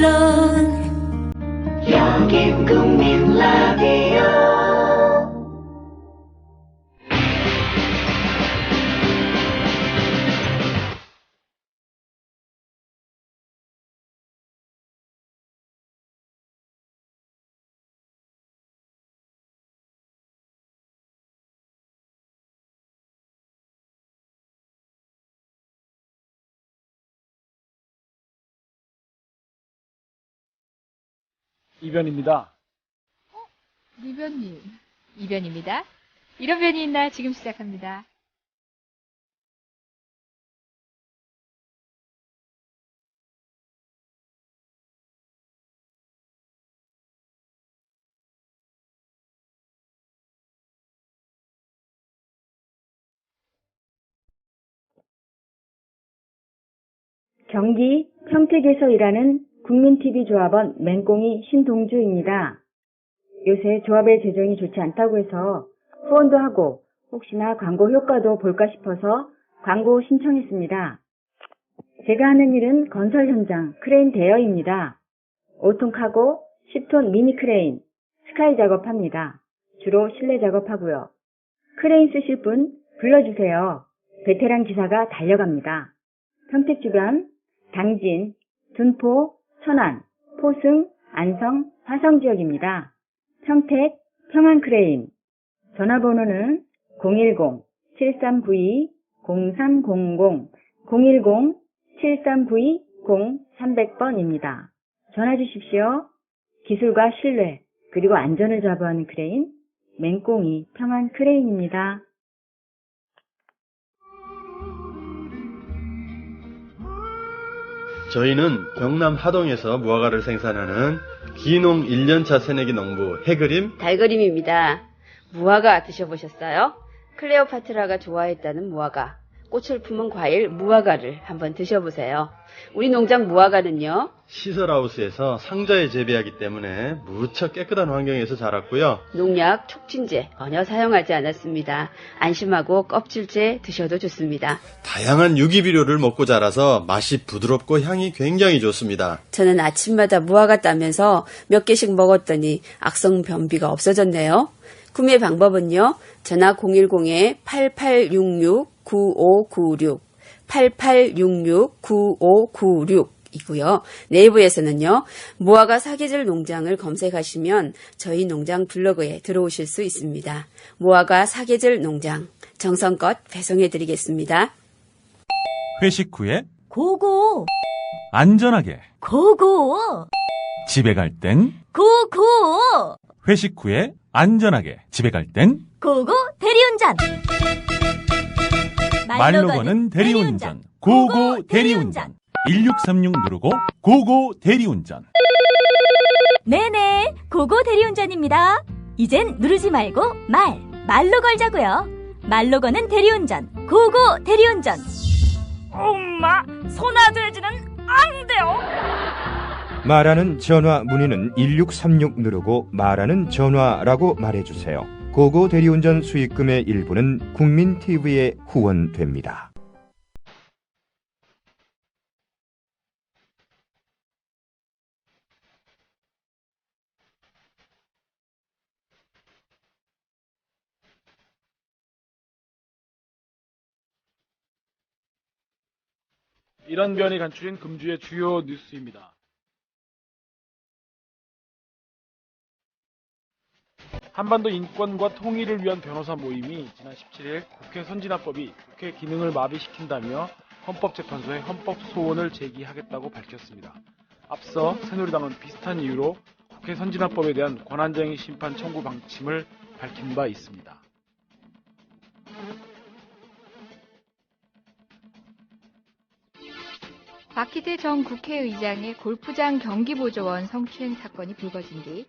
물론 여긴 국민 라디오. 이변입니다. 리변님, 이변입니다. 이런 변이 있나 지금 시작합니다. 경기 평택에서 일하는 국민TV조합원 맹꽁이 신동주입니다. 요새 조합의 재정이 좋지 않다고 해서 후원도 하고 혹시나 광고 효과도 볼까 싶어서 광고 신청했습니다. 제가 하는 일은 건설 현장 크레인 대여입니다. 5톤 카고, 10톤 미니 크레인, 스카이 작업합니다. 주로 실내 작업하고요. 크레인 쓰실 분 불러주세요. 베테랑 기사가 달려갑니다. 평택 주변 당진, 둔포, 천안, 포승, 안성, 화성 지역입니다. 평택, 평안크레인. 전화번호는 010-7392-0300, 010-7392-0300번입니다. 전화 주십시오. 기술과 신뢰, 그리고 안전을 자부하는 크레인, 맹꽁이 평안크레인입니다. 저희는 경남 하동에서 무화과를 생산하는 기농 1년차 새내기 농부 해그림, 달그림입니다. 무화과 드셔보셨어요? 클레오파트라가 좋아했다는 무화과, 꽃을 품은 과일 무화과를 한번 드셔보세요. 우리 농장 무화과는요, 시설하우스에서 상자에 재배하기 때문에 무척 깨끗한 환경에서 자랐고요. 농약, 촉진제 전혀 사용하지 않았습니다. 안심하고 껍질째 드셔도 좋습니다. 다양한 유기비료를 먹고 자라서 맛이 부드럽고 향이 굉장히 좋습니다. 저는 아침마다 무화과 따면서 몇 개씩 먹었더니 악성 변비가 없어졌네요. 구매 방법은요, 전화 010-8866-9596, 8866-9596 이고요. 네이버에서는요, 무화과 사계절 농장을 검색하시면 저희 농장 블로그에 들어오실 수 있습니다. 무화과 사계절 농장 정성껏 배송해드리겠습니다. 회식 후에 고고 안전하게, 고고 집에 갈 땐 고고 회식 후에 안전하게, 집에 갈 땐 고고 대리운전. 말로 거는 대리운전, 고고 대리운전. 1636 누르고 고고 대리운전. 네네, 고고 대리운전입니다. 이젠 누르지 말고 말로 걸자고요. 말로 거는 대리운전, 고고 대리운전. 엄마, 소나돼지는 안 돼요. 말하는 전화 문의는 1636 누르고 말하는 전화라고 말해주세요. 고고 대리운전 수익금의 일부는 국민TV에 후원됩니다. 이런 변이 간추린 금주의 주요 뉴스입니다. 한반도 인권과 통일을 위한 변호사 모임이 지난 17일 국회 선진화법이 국회 기능을 마비시킨다며 헌법재판소에 헌법소원을 제기하겠다고 밝혔습니다. 앞서 새누리당은 비슷한 이유로 국회 선진화법에 대한 권한쟁의 심판 청구 방침을 밝힌 바 있습니다. 박희대 전 국회의장의 골프장 경기보조원 성추행 사건이 불거진 뒤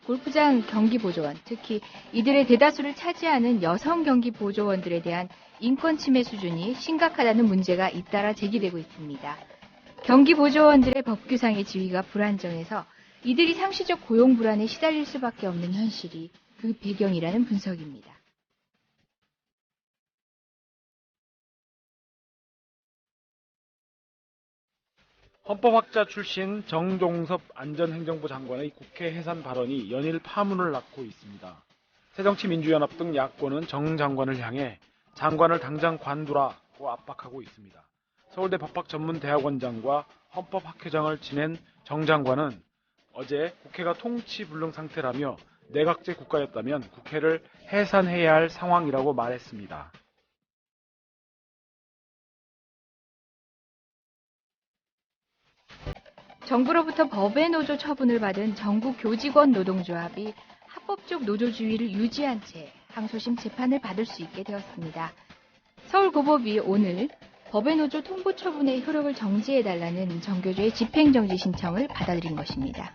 골프장 경기보조원, 특히 이들의 대다수를 차지하는 여성 경기보조원들에 대한 인권 침해 수준이 심각하다는 문제가 잇따라 제기되고 있습니다. 경기보조원들의 법규상의 지위가 불안정해서 이들이 상시적 고용 불안에 시달릴 수밖에 없는 현실이 그 배경이라는 분석입니다. 헌법학자 출신 정종섭 안전행정부 장관의 국회 해산 발언이 연일 파문을 낳고 있습니다. 새정치민주연합 등 야권은 정 장관을 향해 장관을 당장 관두라고 압박하고 있습니다. 서울대 법학전문대학원장과 헌법학회장을 지낸 정 장관은 어제 국회가 통치불능 상태라며 내각제 국가였다면 국회를 해산해야 할 상황이라고 말했습니다. 정부로부터 법의 노조 처분을 받은 전국 교직원 노동조합이 합법적 노조주의를 유지한 채 항소심 재판을 받을 수 있게 되었습니다. 서울고법이 오늘 법의 노조 통보 처분의 효력을 정지해달라는 정교조의 집행정지 신청을 받아들인 것입니다.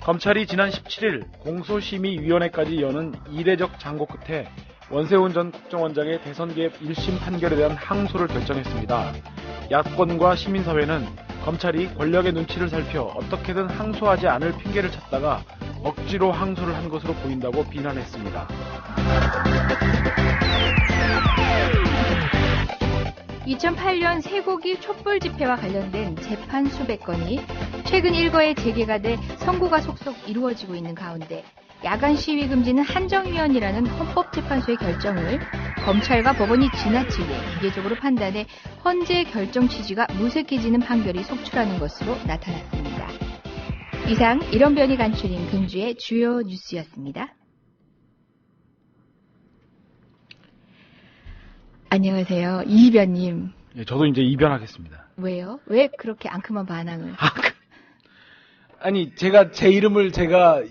검찰이 지난 17일 공소심의위원회까지 여는 이례적 장고 끝에 원세훈 전 국정원장의 대선 개입 1심 판결에 대한 항소를 결정했습니다. 야권과 시민사회는 검찰이 권력의 눈치를 살펴 어떻게든 항소하지 않을 핑계를 찾다가 억지로 항소를 한 것으로 보인다고 비난했습니다. 2008년 쇠고기 촛불 집회와 관련된 재판 수백 건이 최근 일거에 재개가 돼 선고가 속속 이루어지고 있는 가운데 야간 시위 금지는 한정위원이라는 헌법재판소의 결정을 검찰과 법원이 지나치게 이례적으로 판단해 헌재 결정 취지가 무색해지는 판결이 속출하는 것으로 나타났습니다. 이상 이런변이 간추린 금주의 주요 뉴스였습니다. 안녕하세요. 이변님. 예, 저도 이제 이변하겠습니다. 왜요? 왜 그렇게 앙큼한 반항을? 아니, 제 이름을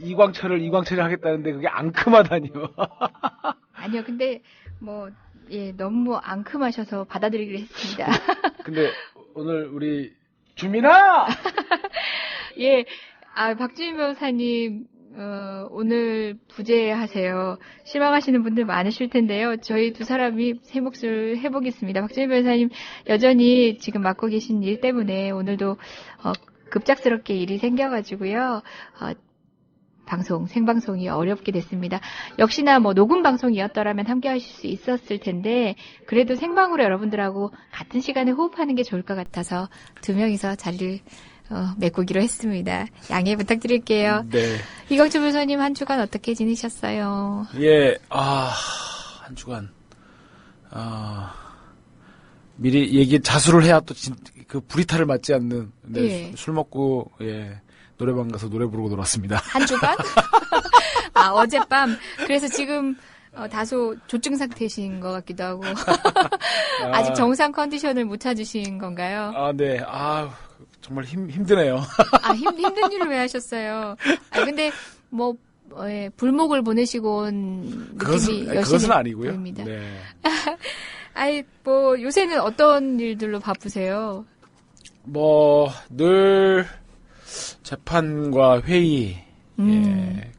이광철을 하겠다는데 그게 앙큼하다니요. 아니요, 근데 너무 앙큼하셔서 받아들이기로 했습니다. 근데 오늘 우리 주민아! 예, 박주민 변호사님, 오늘 부재하세요. 실망하시는 분들 많으실 텐데요. 저희 두 사람이 새 몫을 해보겠습니다. 박주민 변호사님 여전히 지금 맡고 계신 일 때문에 오늘도 급작스럽게 일이 생겨가지고요. 생방송이 어렵게 됐습니다. 역시나 녹음 방송이었더라면 함께 하실 수 있었을 텐데, 그래도 생방으로 여러분들하고 같은 시간에 호흡하는 게 좋을 것 같아서 두 명이서 자리를 메꾸기로 했습니다. 양해 부탁드릴게요. 네. 이광철 변호사님 한 주간 어떻게 지내셨어요? 예, 한 주간. 미리 자수를 해야 또 그 불이탈을 맞지 않는, 네, 예. 술 먹고, 노래방 가서 노래 부르고 놀았습니다. 한 주간? 어젯밤. 그래서 지금 다소 조증 상태신 것 같기도 하고. 아직 정상 컨디션을 못 찾으신 건가요? 네. 정말 힘드네요. 힘든 일을 왜 하셨어요? 근데 불목을 보내시고 온 느낌이 그것은 아니고요. 보입니다. 네. 요새는 어떤 일들로 바쁘세요? 늘 재판과 회의,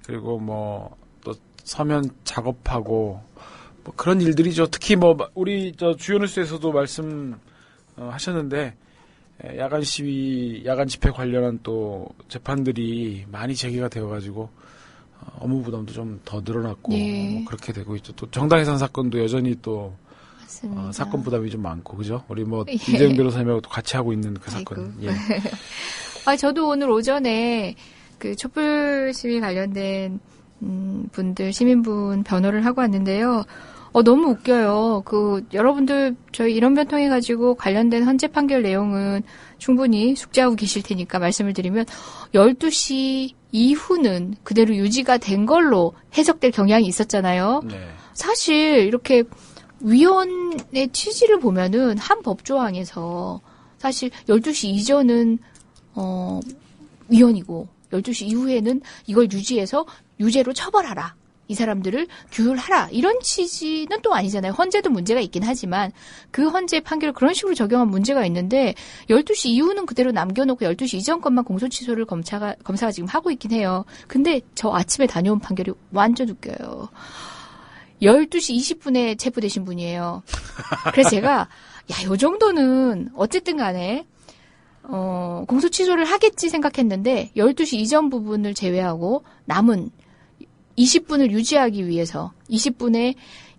그리고 또 서면 작업하고 그런 일들이죠. 특히 우리 주요 뉴스에서도 말씀하셨는데 야간 시위, 야간 집회 관련한 또 재판들이 많이 제기가 되어가지고 업무 부담도 좀 더 늘어났고 그렇게 되고 있죠. 또 정당 해산 사건도 여전히 또 사건 부담이 좀 많고, 그죠? 우리 이재용 변호사님하고 또 같이 하고 있는 그 사건. 예. 저도 오늘 오전에 그 촛불 시위 관련된 분들, 시민분 변호를 하고 왔는데요. 너무 웃겨요. 여러분들 저희 이런 변통해가지고 관련된 헌재 판결 내용은 충분히 숙지하고 계실 테니까 말씀을 드리면 12시 이후는 그대로 유지가 된 걸로 해석될 경향이 있었잖아요. 네. 사실 이렇게 위헌의 취지를 보면은 한 법조항에서 사실 12시 이전은 위헌이고 12시 이후에는 이걸 유지해서 유죄로 처벌하라. 이 사람들을 규율하라. 이런 취지는 또 아니잖아요. 헌재도 문제가 있긴 하지만 그 헌재 판결을 그런 식으로 적용한 문제가 있는데 12시 이후는 그대로 남겨놓고 12시 이전 것만 공소취소를 검사가 지금 하고 있긴 해요. 근데 저 아침에 다녀온 판결이 완전 웃겨요. 12시 20분에 체포되신 분이에요. 그래서 제가 요 정도는 어쨌든 간에 공소 취소를 하겠지 생각했는데 12시 이전 부분을 제외하고 남은 20분을 유지하기 위해서 20분에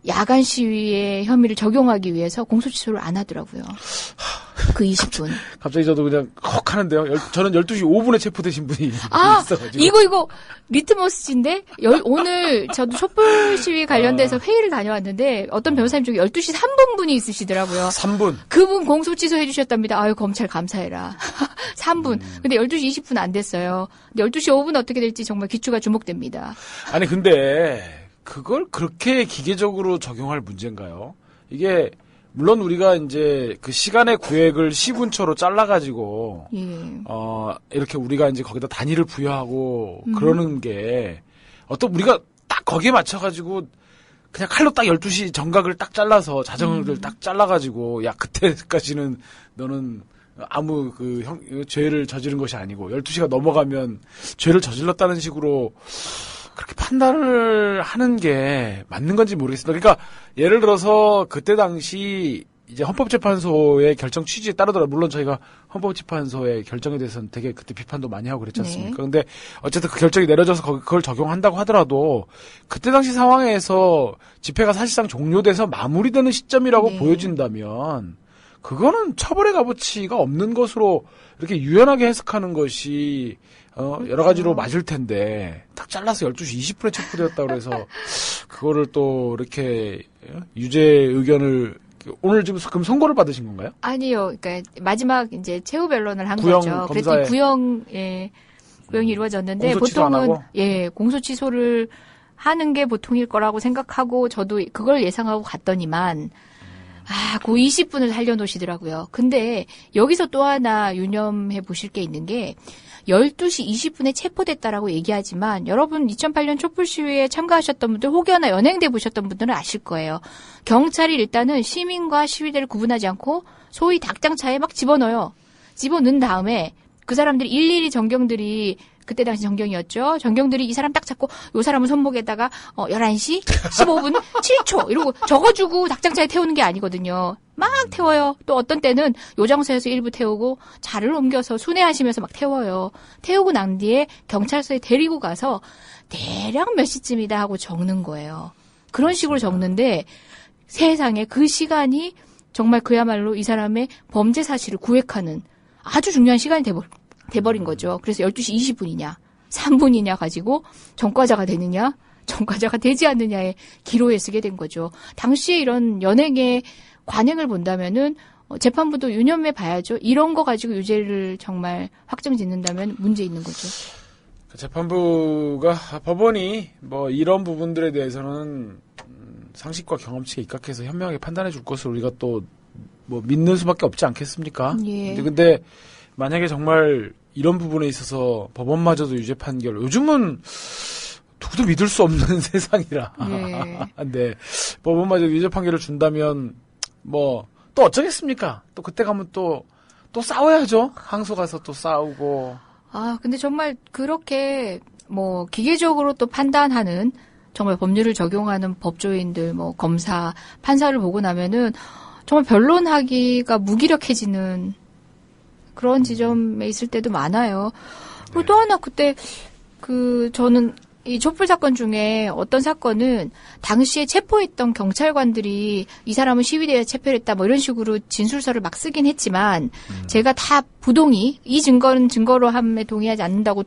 야간 시위의 혐의를 적용하기 위해서 공소취소를 안 하더라고요. 그 20분. 갑자기 저도 그냥 헉 하는데요. 저는 12시 5분에 체포되신 분이 있어가지고. 이거 리트머스인데 오늘 저도 촛불 시위 관련돼서 회의를 다녀왔는데 어떤 변호사님 중에 12시 3분 분이 있으시더라고요. 3분. 그분 공소 취소해 주셨답니다. 아유, 검찰 감사해라. 3분. 근데 12시 20분 안 됐어요. 근데 12시 5분 어떻게 될지 정말 귀추가 주목됩니다. 아니 근데 그걸 그렇게 기계적으로 적용할 문제인가요? 이게 물론 우리가 이제 그 시간의 구획을 시분초로 잘라가지고 이렇게 우리가 이제 거기다 단위를 부여하고 그러는 게 우리가 딱 거기에 맞춰가지고 그냥 칼로 딱 12시 정각을 딱 잘라서 자정을 딱 잘라가지고 야 그때까지는 너는 아무 죄를 저지른 것이 아니고 12시가 넘어가면 죄를 저질렀다는 식으로 그렇게 판단을 하는 게 맞는 건지 모르겠습니다. 그러니까 예를 들어서 그때 당시 이제 헌법재판소의 결정 취지에 따르더라도 물론 저희가 헌법재판소의 결정에 대해서는 되게 그때 비판도 많이 하고 그랬지 않습니까? 그런데 어쨌든 그 결정이 내려져서 그걸 적용한다고 하더라도 그때 당시 상황에서 집회가 사실상 종료돼서 마무리되는 시점이라고 보여진다면 그거는 처벌의 값어치가 없는 것으로 이렇게 유연하게 해석하는 것이 여러 가지로 맞을 텐데 딱 잘라서 12시 20분에 체포되었다고 그래서 그거를 또 이렇게 유죄 의견을 오늘 지금 그럼 선고를 받으신 건가요? 아니요. 그러니까 마지막 이제 최후 변론을 한 구형 거죠. 검사의 구형이 이루어졌는데 보통은 공소 취소를 하는 게 보통일 거라고 생각하고 저도 그걸 예상하고 갔더니만 그 20분을 살려놓으시더라고요. 근데 여기서 또 하나 유념해 보실 게 있는 게 12시 20분에 체포됐다라고 얘기하지만 여러분 2008년 촛불 시위에 참가하셨던 분들 혹여나 연행돼 보셨던 분들은 아실 거예요. 경찰이 일단은 시민과 시위대를 구분하지 않고 소위 닭장차에 막 집어넣어요. 집어넣은 다음에 그 사람들이 일일이 정경들이 그때 당시 정경이었죠. 정경들이 이 사람 딱 잡고 요 사람은 손목에다가 11시 15분 7초 이러고 적어주고 닭장차에 태우는 게 아니거든요. 막 태워요. 또 어떤 때는 요 장소에서 일부 태우고 자를 옮겨서 순회하시면서 막 태워요. 태우고 난 뒤에 경찰서에 데리고 가서 대략 몇 시쯤이다 하고 적는 거예요. 그런 식으로 적는데 세상에 그 시간이 정말 그야말로 이 사람의 범죄 사실을 구획하는 아주 중요한 시간이 돼버린 거죠. 그래서 12시 20분이냐 3분이냐 가지고 전과자가 되느냐 전과자가 되지 않느냐의 기로에 쓰게 된 거죠. 당시에 이런 연행의 관행을 본다면은 재판부도 유념해 봐야죠. 이런 거 가지고 유죄를 정말 확정짓는다면 문제 있는 거죠. 재판부가 법원이 뭐 이런 부분들에 대해서는 상식과 경험치에 입각해서 현명하게 판단해 줄 것을 우리가 또 뭐 믿는 수밖에 없지 않겠습니까? 근데 만약에 정말 이런 부분에 있어서 법원마저도 유죄 판결, 요즘은 누구도 믿을 수 없는 세상이라. 근데 법원마저도 유죄 판결을 준다면 뭐 또 어쩌겠습니까? 또 그때 가면 또 싸워야죠. 항소 가서 또 싸우고. 근데 정말 그렇게 뭐 기계적으로 또 판단하는 정말 법률을 적용하는 법조인들, 뭐 검사, 판사를 보고 나면은 정말 변론하기가 무기력해지는 그런 지점에 있을 때도 많아요. 그리고 또 하나 그때 저는 이 촛불 사건 중에 어떤 사건은 당시에 체포했던 경찰관들이 이 사람은 시위대에 체포했다 뭐 이런 식으로 진술서를 막 쓰긴 했지만 제가 다 부동의, 이 증거는 증거로 함에 동의하지 않는다고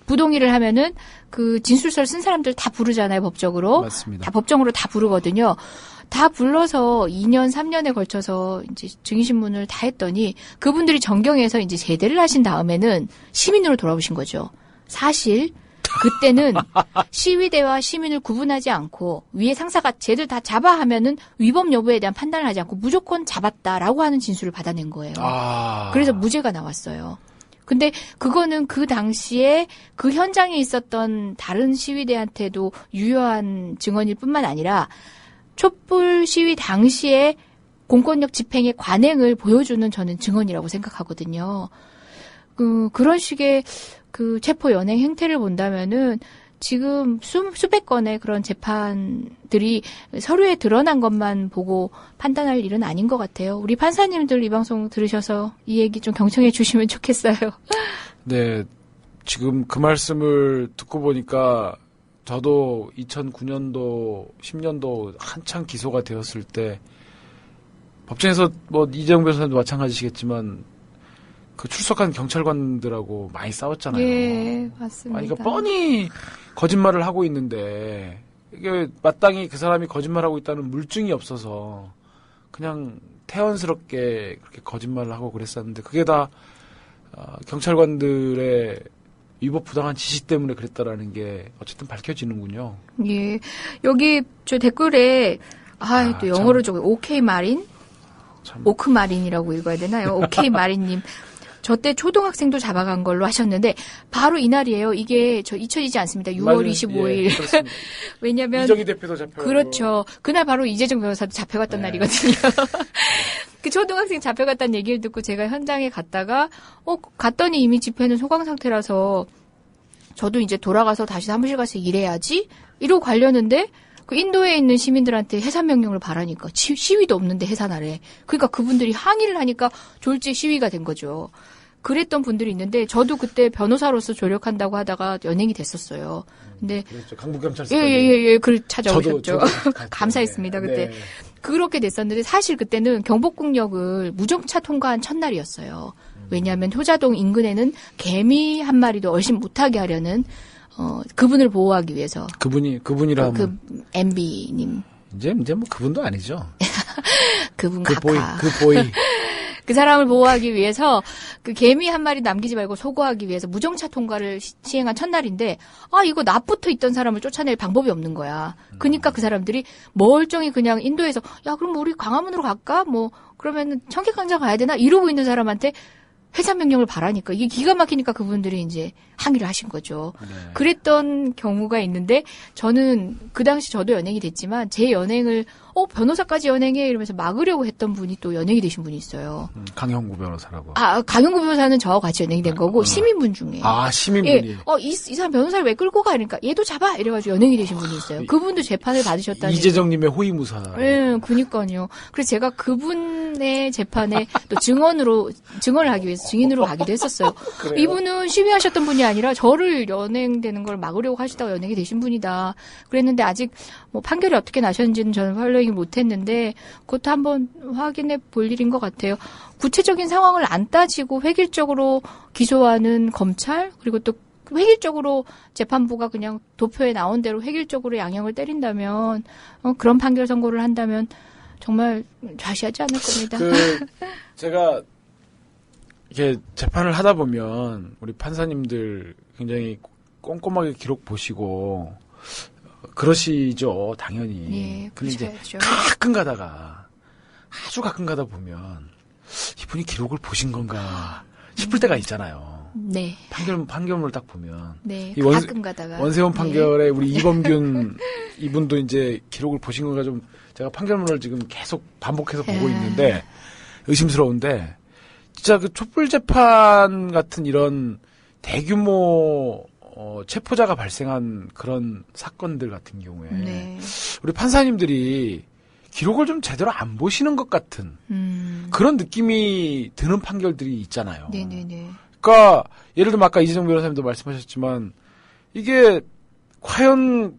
부동의를 하면은 그 진술서를 쓴 사람들 다 부르잖아요, 법적으로. 맞습니다. 다 법정으로 다 부르거든요. 다 불러서 2년, 3년에 걸쳐서 이제 증인신문을 다 했더니 그분들이 정경에서 이제 제대를 하신 다음에는 시민으로 돌아오신 거죠. 사실 그때는 시위대와 시민을 구분하지 않고 위에 상사가 쟤들 다 잡아 하면은 위법 여부에 대한 판단을 하지 않고 무조건 잡았다라고 하는 진술을 받아낸 거예요. 그래서 무죄가 나왔어요. 근데 그거는 그 당시에 그 현장에 있었던 다른 시위대한테도 유효한 증언일 뿐만 아니라 촛불 시위 당시에 공권력 집행의 관행을 보여주는 저는 증언이라고 생각하거든요. 그런 식의 체포 연행 행태를 본다면은 지금 수백 건의 그런 재판들이 서류에 드러난 것만 보고 판단할 일은 아닌 것 같아요. 우리 판사님들 이 방송 들으셔서 이 얘기 좀 경청해 주시면 좋겠어요. 네, 지금 그 말씀을 듣고 보니까 저도 2009년도, 10년도 한창 기소가 되었을 때 법정에서 뭐 이재용 변호사님도 마찬가지시겠지만 그 출석한 경찰관들하고 많이 싸웠잖아요. 예, 맞습니다. 아니, 그러니까 뻔히 거짓말을 하고 있는데 이게 마땅히 그 사람이 거짓말하고 있다는 물증이 없어서 그냥 태연스럽게 그렇게 거짓말을 하고 그랬었는데 그게 다 경찰관들의 위법 부당한 지시 때문에 그랬다라는 게 어쨌든 밝혀지는군요. 예. 여기 저 댓글에 또 영어로 적어 오케이 마린? 오크 마린이라고 읽어야 되나요? 오케이 마린님. 저 때 초등학생도 잡아간 걸로 하셨는데 바로 이날이에요. 이게 저 잊혀지지 않습니다. 6월 맞아요. 25일. 예, 그렇습니다. 왜냐면 이정희 대표도 잡혀가고. 그렇죠. 그날 바로 이재정 변호사도 잡혀갔던 네. 날이거든요. 그 초등학생 잡혀갔다는 얘기를 듣고 제가 현장에 갔다가 갔더니 이미 집회는 소강 상태라서 저도 이제 돌아가서 다시 사무실 가서 일해야지 이러고 가려는데 그 인도에 있는 시민들한테 해산 명령을 바라니까 시위도 없는데 해산하래. 그러니까 그분들이 항의를 하니까 졸지 시위가 된 거죠. 그랬던 분들이 있는데 저도 그때 변호사로서 조력한다고 하다가 연행이 됐었어요. 근데 그렇죠. 강북경찰서. 예, 글 찾아오셨죠. 저도 감사했습니다. 그때. 네. 그렇게 됐었는데 사실 그때는 경복궁역을 무정차 통과한 첫날이었어요. 왜냐하면 효자동 인근에는 개미 한 마리도 얼씬 못하게 하려는 그분을 보호하기 위해서. 그분이라면 그 MB님. 이제 뭐 그분도 아니죠. 그분 그 각하. 보이. 그 사람을 보호하기 위해서 그 개미 한 마리 남기지 말고 소거하기 위해서 무정차 통과를 시행한 첫날인데 이거 낮부터 있던 사람을 쫓아낼 방법이 없는 거야. 그러니까 그 사람들이 멀쩡히 그냥 인도에서 그럼 우리 광화문으로 갈까? 뭐 그러면은 청계광장 가야 되나? 이러고 있는 사람한테 해산 명령을 바라니까 이게 기가 막히니까 그분들이 이제 항의를 하신 거죠. 네. 그랬던 경우가 있는데 저는 그 당시 저도 연행이 됐지만 제 연행을 변호사까지 연행해 이러면서 막으려고 했던 분이 또 연행이 되신 분이 있어요. 강형구 변호사라고. 강용구 변호사는 저와 같이 연행이 된 거고 시민분 중에. 시민분이. 예, 이 사람 변호사를 왜 끌고 가? 그러니까 얘도 잡아 이래가지고 연행이 되신 분이 있어요. 그분도 재판을 받으셨다는. 이재정님의 호위무사. 예, 그니까요. 그래서 제가 그분의 재판에 또 증언을 하기 위해서 증인으로 가기도 했었어요. 이분은 시위하셨던 분이 아니라 저를 연행되는 걸 막으려고 하시다가 연행이 되신 분이다. 그랬는데 아직 뭐 판결이 어떻게 나셨는지는 저는 팔로잉을 못했는데 그것도 한번 확인해 볼 일인 것 같아요. 구체적인 상황을 안 따지고 획일적으로 기소하는 검찰 그리고 또 획일적으로 재판부가 그냥 도표에 나온 대로 획일적으로 양형을 때린다면 그런 판결 선고를 한다면 정말 좌시하지 않을 겁니다. 제가 이게 재판을 하다 보면 우리 판사님들 굉장히 꼼꼼하게 기록 보시고 그러시죠, 당연히. 예, 근데 이제 그렇죠. 아주 가끔 가다 보면 이분이 기록을 보신 건가 싶을 때가 있잖아요. 네. 판결문을 딱 보면. 네. 이 가끔 가다가. 원세훈 판결에 우리 이범균 이분도 이제 기록을 보신 건가 좀 제가 판결문을 지금 계속 반복해서 보고 있는데 의심스러운데 진짜 그 촛불 재판 같은 이런 대규모 체포자가 발생한 그런 사건들 같은 경우에 우리 판사님들이 기록을 좀 제대로 안 보시는 것 같은 그런 느낌이 드는 판결들이 있잖아요. 네네네. 그러니까 예를 들면 아까 이재정 변호사님도 말씀하셨지만 이게 과연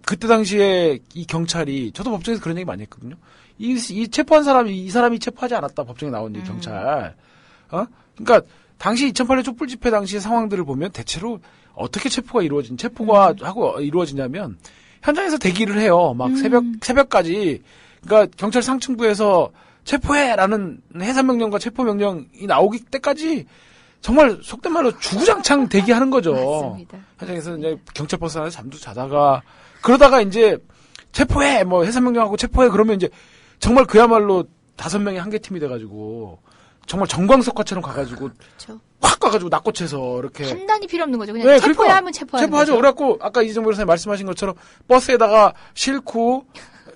그때 당시에 이 경찰이 저도 법정에서 그런 얘기 많이 했거든요. 이 체포한 사람이 이 사람이 체포하지 않았다 법정에 나온 이 경찰. 그러니까 당시 2008년 촛불 집회 당시의 상황들을 보면 대체로 어떻게 체포가 하고 이루어지냐면 현장에서 대기를 해요. 막 새벽까지. 그러니까 경찰 상층부에서 체포해라는 해산 명령과 체포 명령이 나오기 때까지 정말 속된 말로 주구장창 대기하는 거죠. 맞습니다. 현장에서 이제 경찰 버스 안에서 잠도 자다가 그러다가 이제 체포해 뭐 해산 명령하고 체포해 그러면 이제 정말 그야말로 5명의 한개 팀이 돼가지고 정말 정광석화처럼 가가지고 그렇죠. 확 가가지고 낙고채서 이렇게 판단이 필요 없는 거죠. 그냥 네, 체포해 그러니까, 하면 체포하는 체포하죠. 거죠. 그래갖고 아까 이재정 변호사님 말씀하신 것처럼 버스에다가 싣고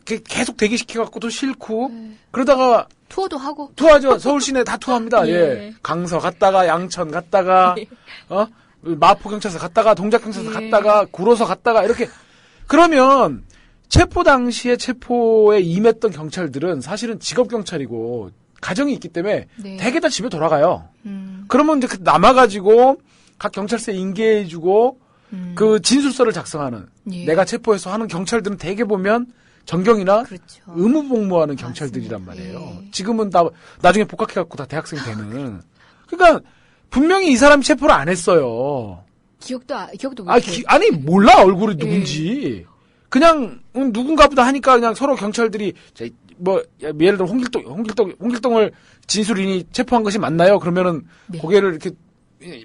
계속 대기시켜갖고 또 싣고 그러다가 투어도 하고 투어하죠. 서울 시내 다 투어합니다. 예. 예. 강서 갔다가 양천 갔다가 마포 경찰서 갔다가 동작 경찰서 갔다가 구로서 갔다가 이렇게 그러면 체포 당시에 체포에 임했던 경찰들은 사실은 직업 경찰이고 가정이 있기 때문에 대개 다 집에 돌아가요. 그러면 이제 남아가지고 각 경찰서에 인계해주고 그 진술서를 작성하는 예. 내가 체포해서 하는 경찰들은 대개 보면 전경이나 그렇죠. 의무복무하는 경찰들이란 말이에요. 예. 지금은 다 나중에 복학해갖고 다 대학생 되는. 그러니까 분명히 이 사람이 체포를 안 했어요. 기억도 못해. 아니 몰라 얼굴이 누군지. 그냥 누군가 보다 하니까 그냥 서로 경찰들이 뭐 예를 들어 홍길동을 진술인이 체포한 것이 맞나요? 그러면은 네. 고개를 이렇게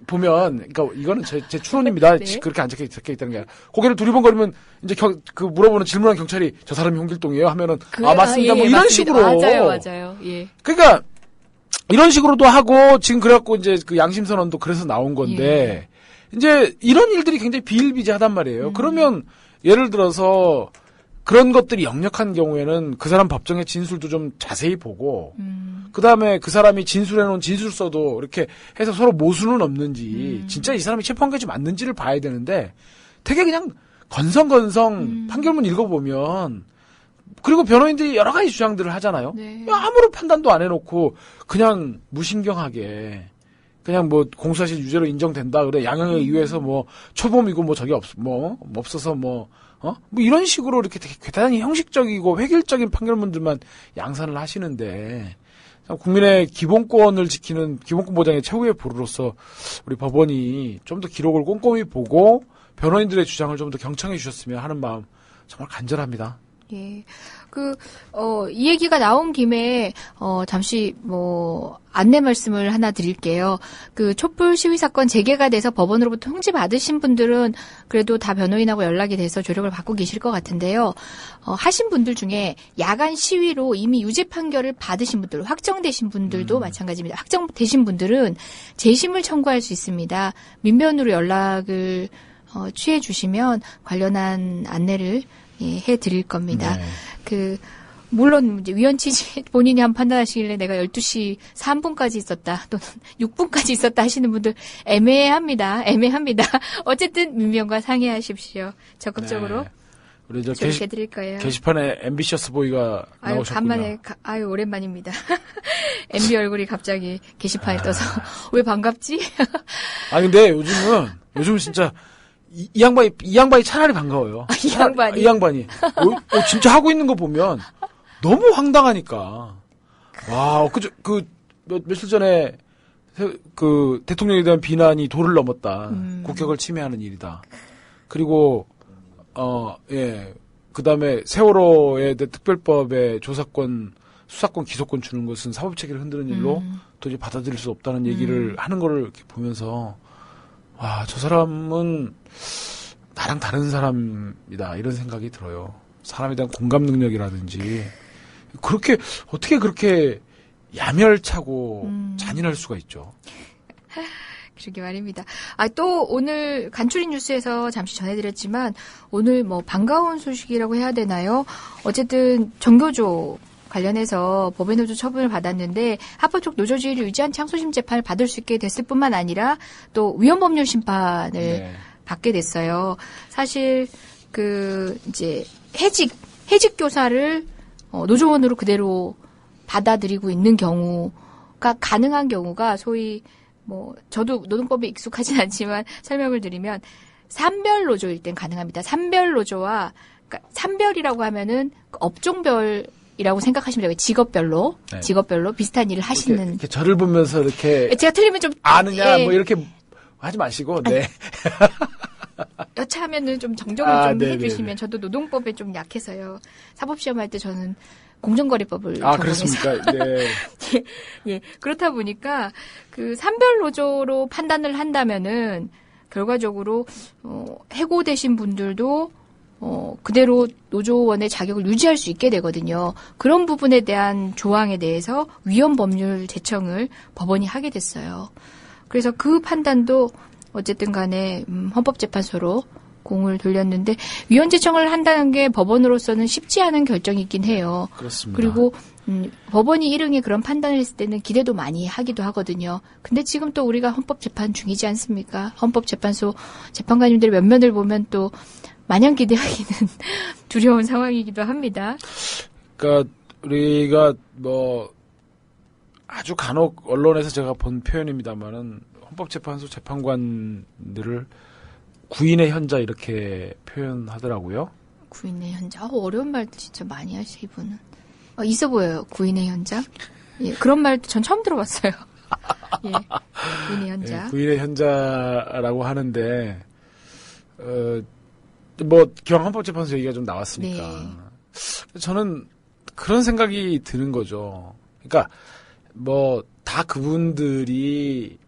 보면 그러니까 이거는 제 추론입니다. 네. 그렇게 안 적혀 있다는 게 아니라 고개를 두리번거리면 이제 그 물어보는 질문한 경찰이 저 사람이 홍길동이에요 하면은 맞습니다. 뭐 이런 맞습니다. 식으로 맞아요. 예. 그러니까 이런 식으로도 하고 지금 그래갖고 이제 그 양심 선언도 그래서 나온 건데 이제 이런 일들이 굉장히 비일비재하단 말이에요. 그러면 예를 들어서 그런 것들이 역력한 경우에는 그 사람 법정의 진술도 좀 자세히 보고 그 다음에 그 사람이 진술해놓은 진술서도 이렇게 해서 서로 모순은 없는지 진짜 이 사람이 체포한 것이 맞는지를 봐야 되는데 되게 그냥 건성건성 판결문 읽어보면 그리고 변호인들이 여러 가지 주장들을 하잖아요. 네. 아무런 판단도 안 해놓고 그냥 무신경하게 그냥 뭐 공소사실 유죄로 인정된다 그래 양형에 의해서 뭐 초범이고 뭐 저게 없어서 뭐 이런 식으로 이렇게 되게 대단히 형식적이고 획일적인 판결문들만 양산을 하시는데 국민의 기본권을 지키는 기본권 보장의 최후의 보루로서 우리 법원이 좀 더 기록을 꼼꼼히 보고 변호인들의 주장을 좀 더 경청해 주셨으면 하는 마음 정말 간절합니다. 예. 이 얘기가 나온 김에, 잠시, 안내 말씀을 하나 드릴게요. 촛불 시위 사건 재개가 돼서 법원으로부터 통지 받으신 분들은 그래도 다 변호인하고 연락이 돼서 조력을 받고 계실 것 같은데요. 하신 분들 중에 야간 시위로 이미 유죄 판결을 받으신 분들, 확정되신 분들도 마찬가지입니다. 확정되신 분들은 재심을 청구할 수 있습니다. 민변으로 연락을, 취해 주시면 관련한 안내를 해 드릴 겁니다. 네. 물론 이제 위헌 취지 본인이 한번 판단하시길래 내가 12시 3분까지 있었다 또는 6분까지 있었다 하시는 분들 애매합니다. 어쨌든 민변과 상의하십시오. 적극적으로. 네. 우리 저 조력해 드릴 거예요. 게시판에 앰비셔스 보이가 나오셨군요. 간만에 오랜만입니다. MB 얼굴이 갑자기 게시판에 떠서 왜 반갑지? 근데 요즘은 진짜 이 양반이 차라리 반가워요. 이 양반이. 진짜 하고 있는 거 보면 너무 황당하니까. 와, 며칠 전에 그 대통령에 대한 비난이 도를 넘었다. 국격을 침해하는 일이다. 그리고 그다음에 세월호의 특별법에 조사권, 수사권, 기소권 주는 것은 사법 체계를 흔드는 일로 도저히 받아들일 수 없다는 얘기를 하는 거를 이렇게 보면서 와, 저 사람은 나랑 다른 사람이다 이런 생각이 들어요. 사람에 대한 공감 능력이라든지 어떻게 그렇게 야멸차고 잔인할 수가 있죠. 그러게 말입니다. 또 오늘 간추린 뉴스에서 잠시 전해드렸지만 오늘 반가운 소식이라고 해야 되나요? 어쨌든 정교조 관련해서 법의 노조 처분을 받았는데 합법적 노조주의를 유지한 창소심 재판을 받을 수 있게 됐을 뿐만 아니라 또 위헌법률 심판을 받게 됐어요. 사실 이제 해직 교사를 노조원으로 그대로 받아들이고 있는 경우가 가능한 경우가 소위 저도 노동법에 익숙하진 않지만 설명을 드리면 산별 노조일 땐 가능합니다. 산별 노조와 그러니까 산별이라고 하면은 업종별 이라고 생각하시면 돼요. 직업별로 비슷한 일을 하시는. 이렇게 저를 보면서 이렇게. 제가 틀리면 좀. 아느냐, 이렇게 하지 마시고, 네. 여차하면은 좀 정정을 좀 해주시면 저도 노동법에 좀 약해서요. 사법시험할 때 저는 공정거래법을 전공해서. 그렇습니까? 네. 예. 그렇다 보니까 산별 노조로 판단을 한다면은 결과적으로, 해고되신 분들도 그대로 노조원의 자격을 유지할 수 있게 되거든요. 그런 부분에 대한 조항에 대해서 위헌법률 제청을 법원이 하게 됐어요. 그래서 그 판단도 어쨌든 간에 헌법재판소로 공을 돌렸는데 위헌 제청을 한다는 게 법원으로서는 쉽지 않은 결정이긴 해요. 그렇습니다. 그리고 법원이 일응에 그런 판단을 했을 때는 기대도 많이 하기도 하거든요. 근데 지금 또 우리가 헌법재판 중이지 않습니까? 헌법재판소 재판관님들의 면면을 보면 또 마냥 기대하기는 두려운 상황이기도 합니다. 그러니까 우리가 아주 간혹 언론에서 제가 본 표현입니다만은 헌법재판소 재판관들을 구인의 현자 이렇게 표현하더라고요. 구인의 현자. 어려운 말도 진짜 많이 하시 이분은. 있어 보여요. 구인의 현자. 예, 그런 말도 전 처음 들어봤어요. 예, 구인의 현자. 예, 구인의 현자라고 하는데 뭐 기왕 헌법재판소 얘기가 좀 나왔으니까 네. 저는 그런 생각이 드는 거죠. 그러니까 뭐 다 그분들이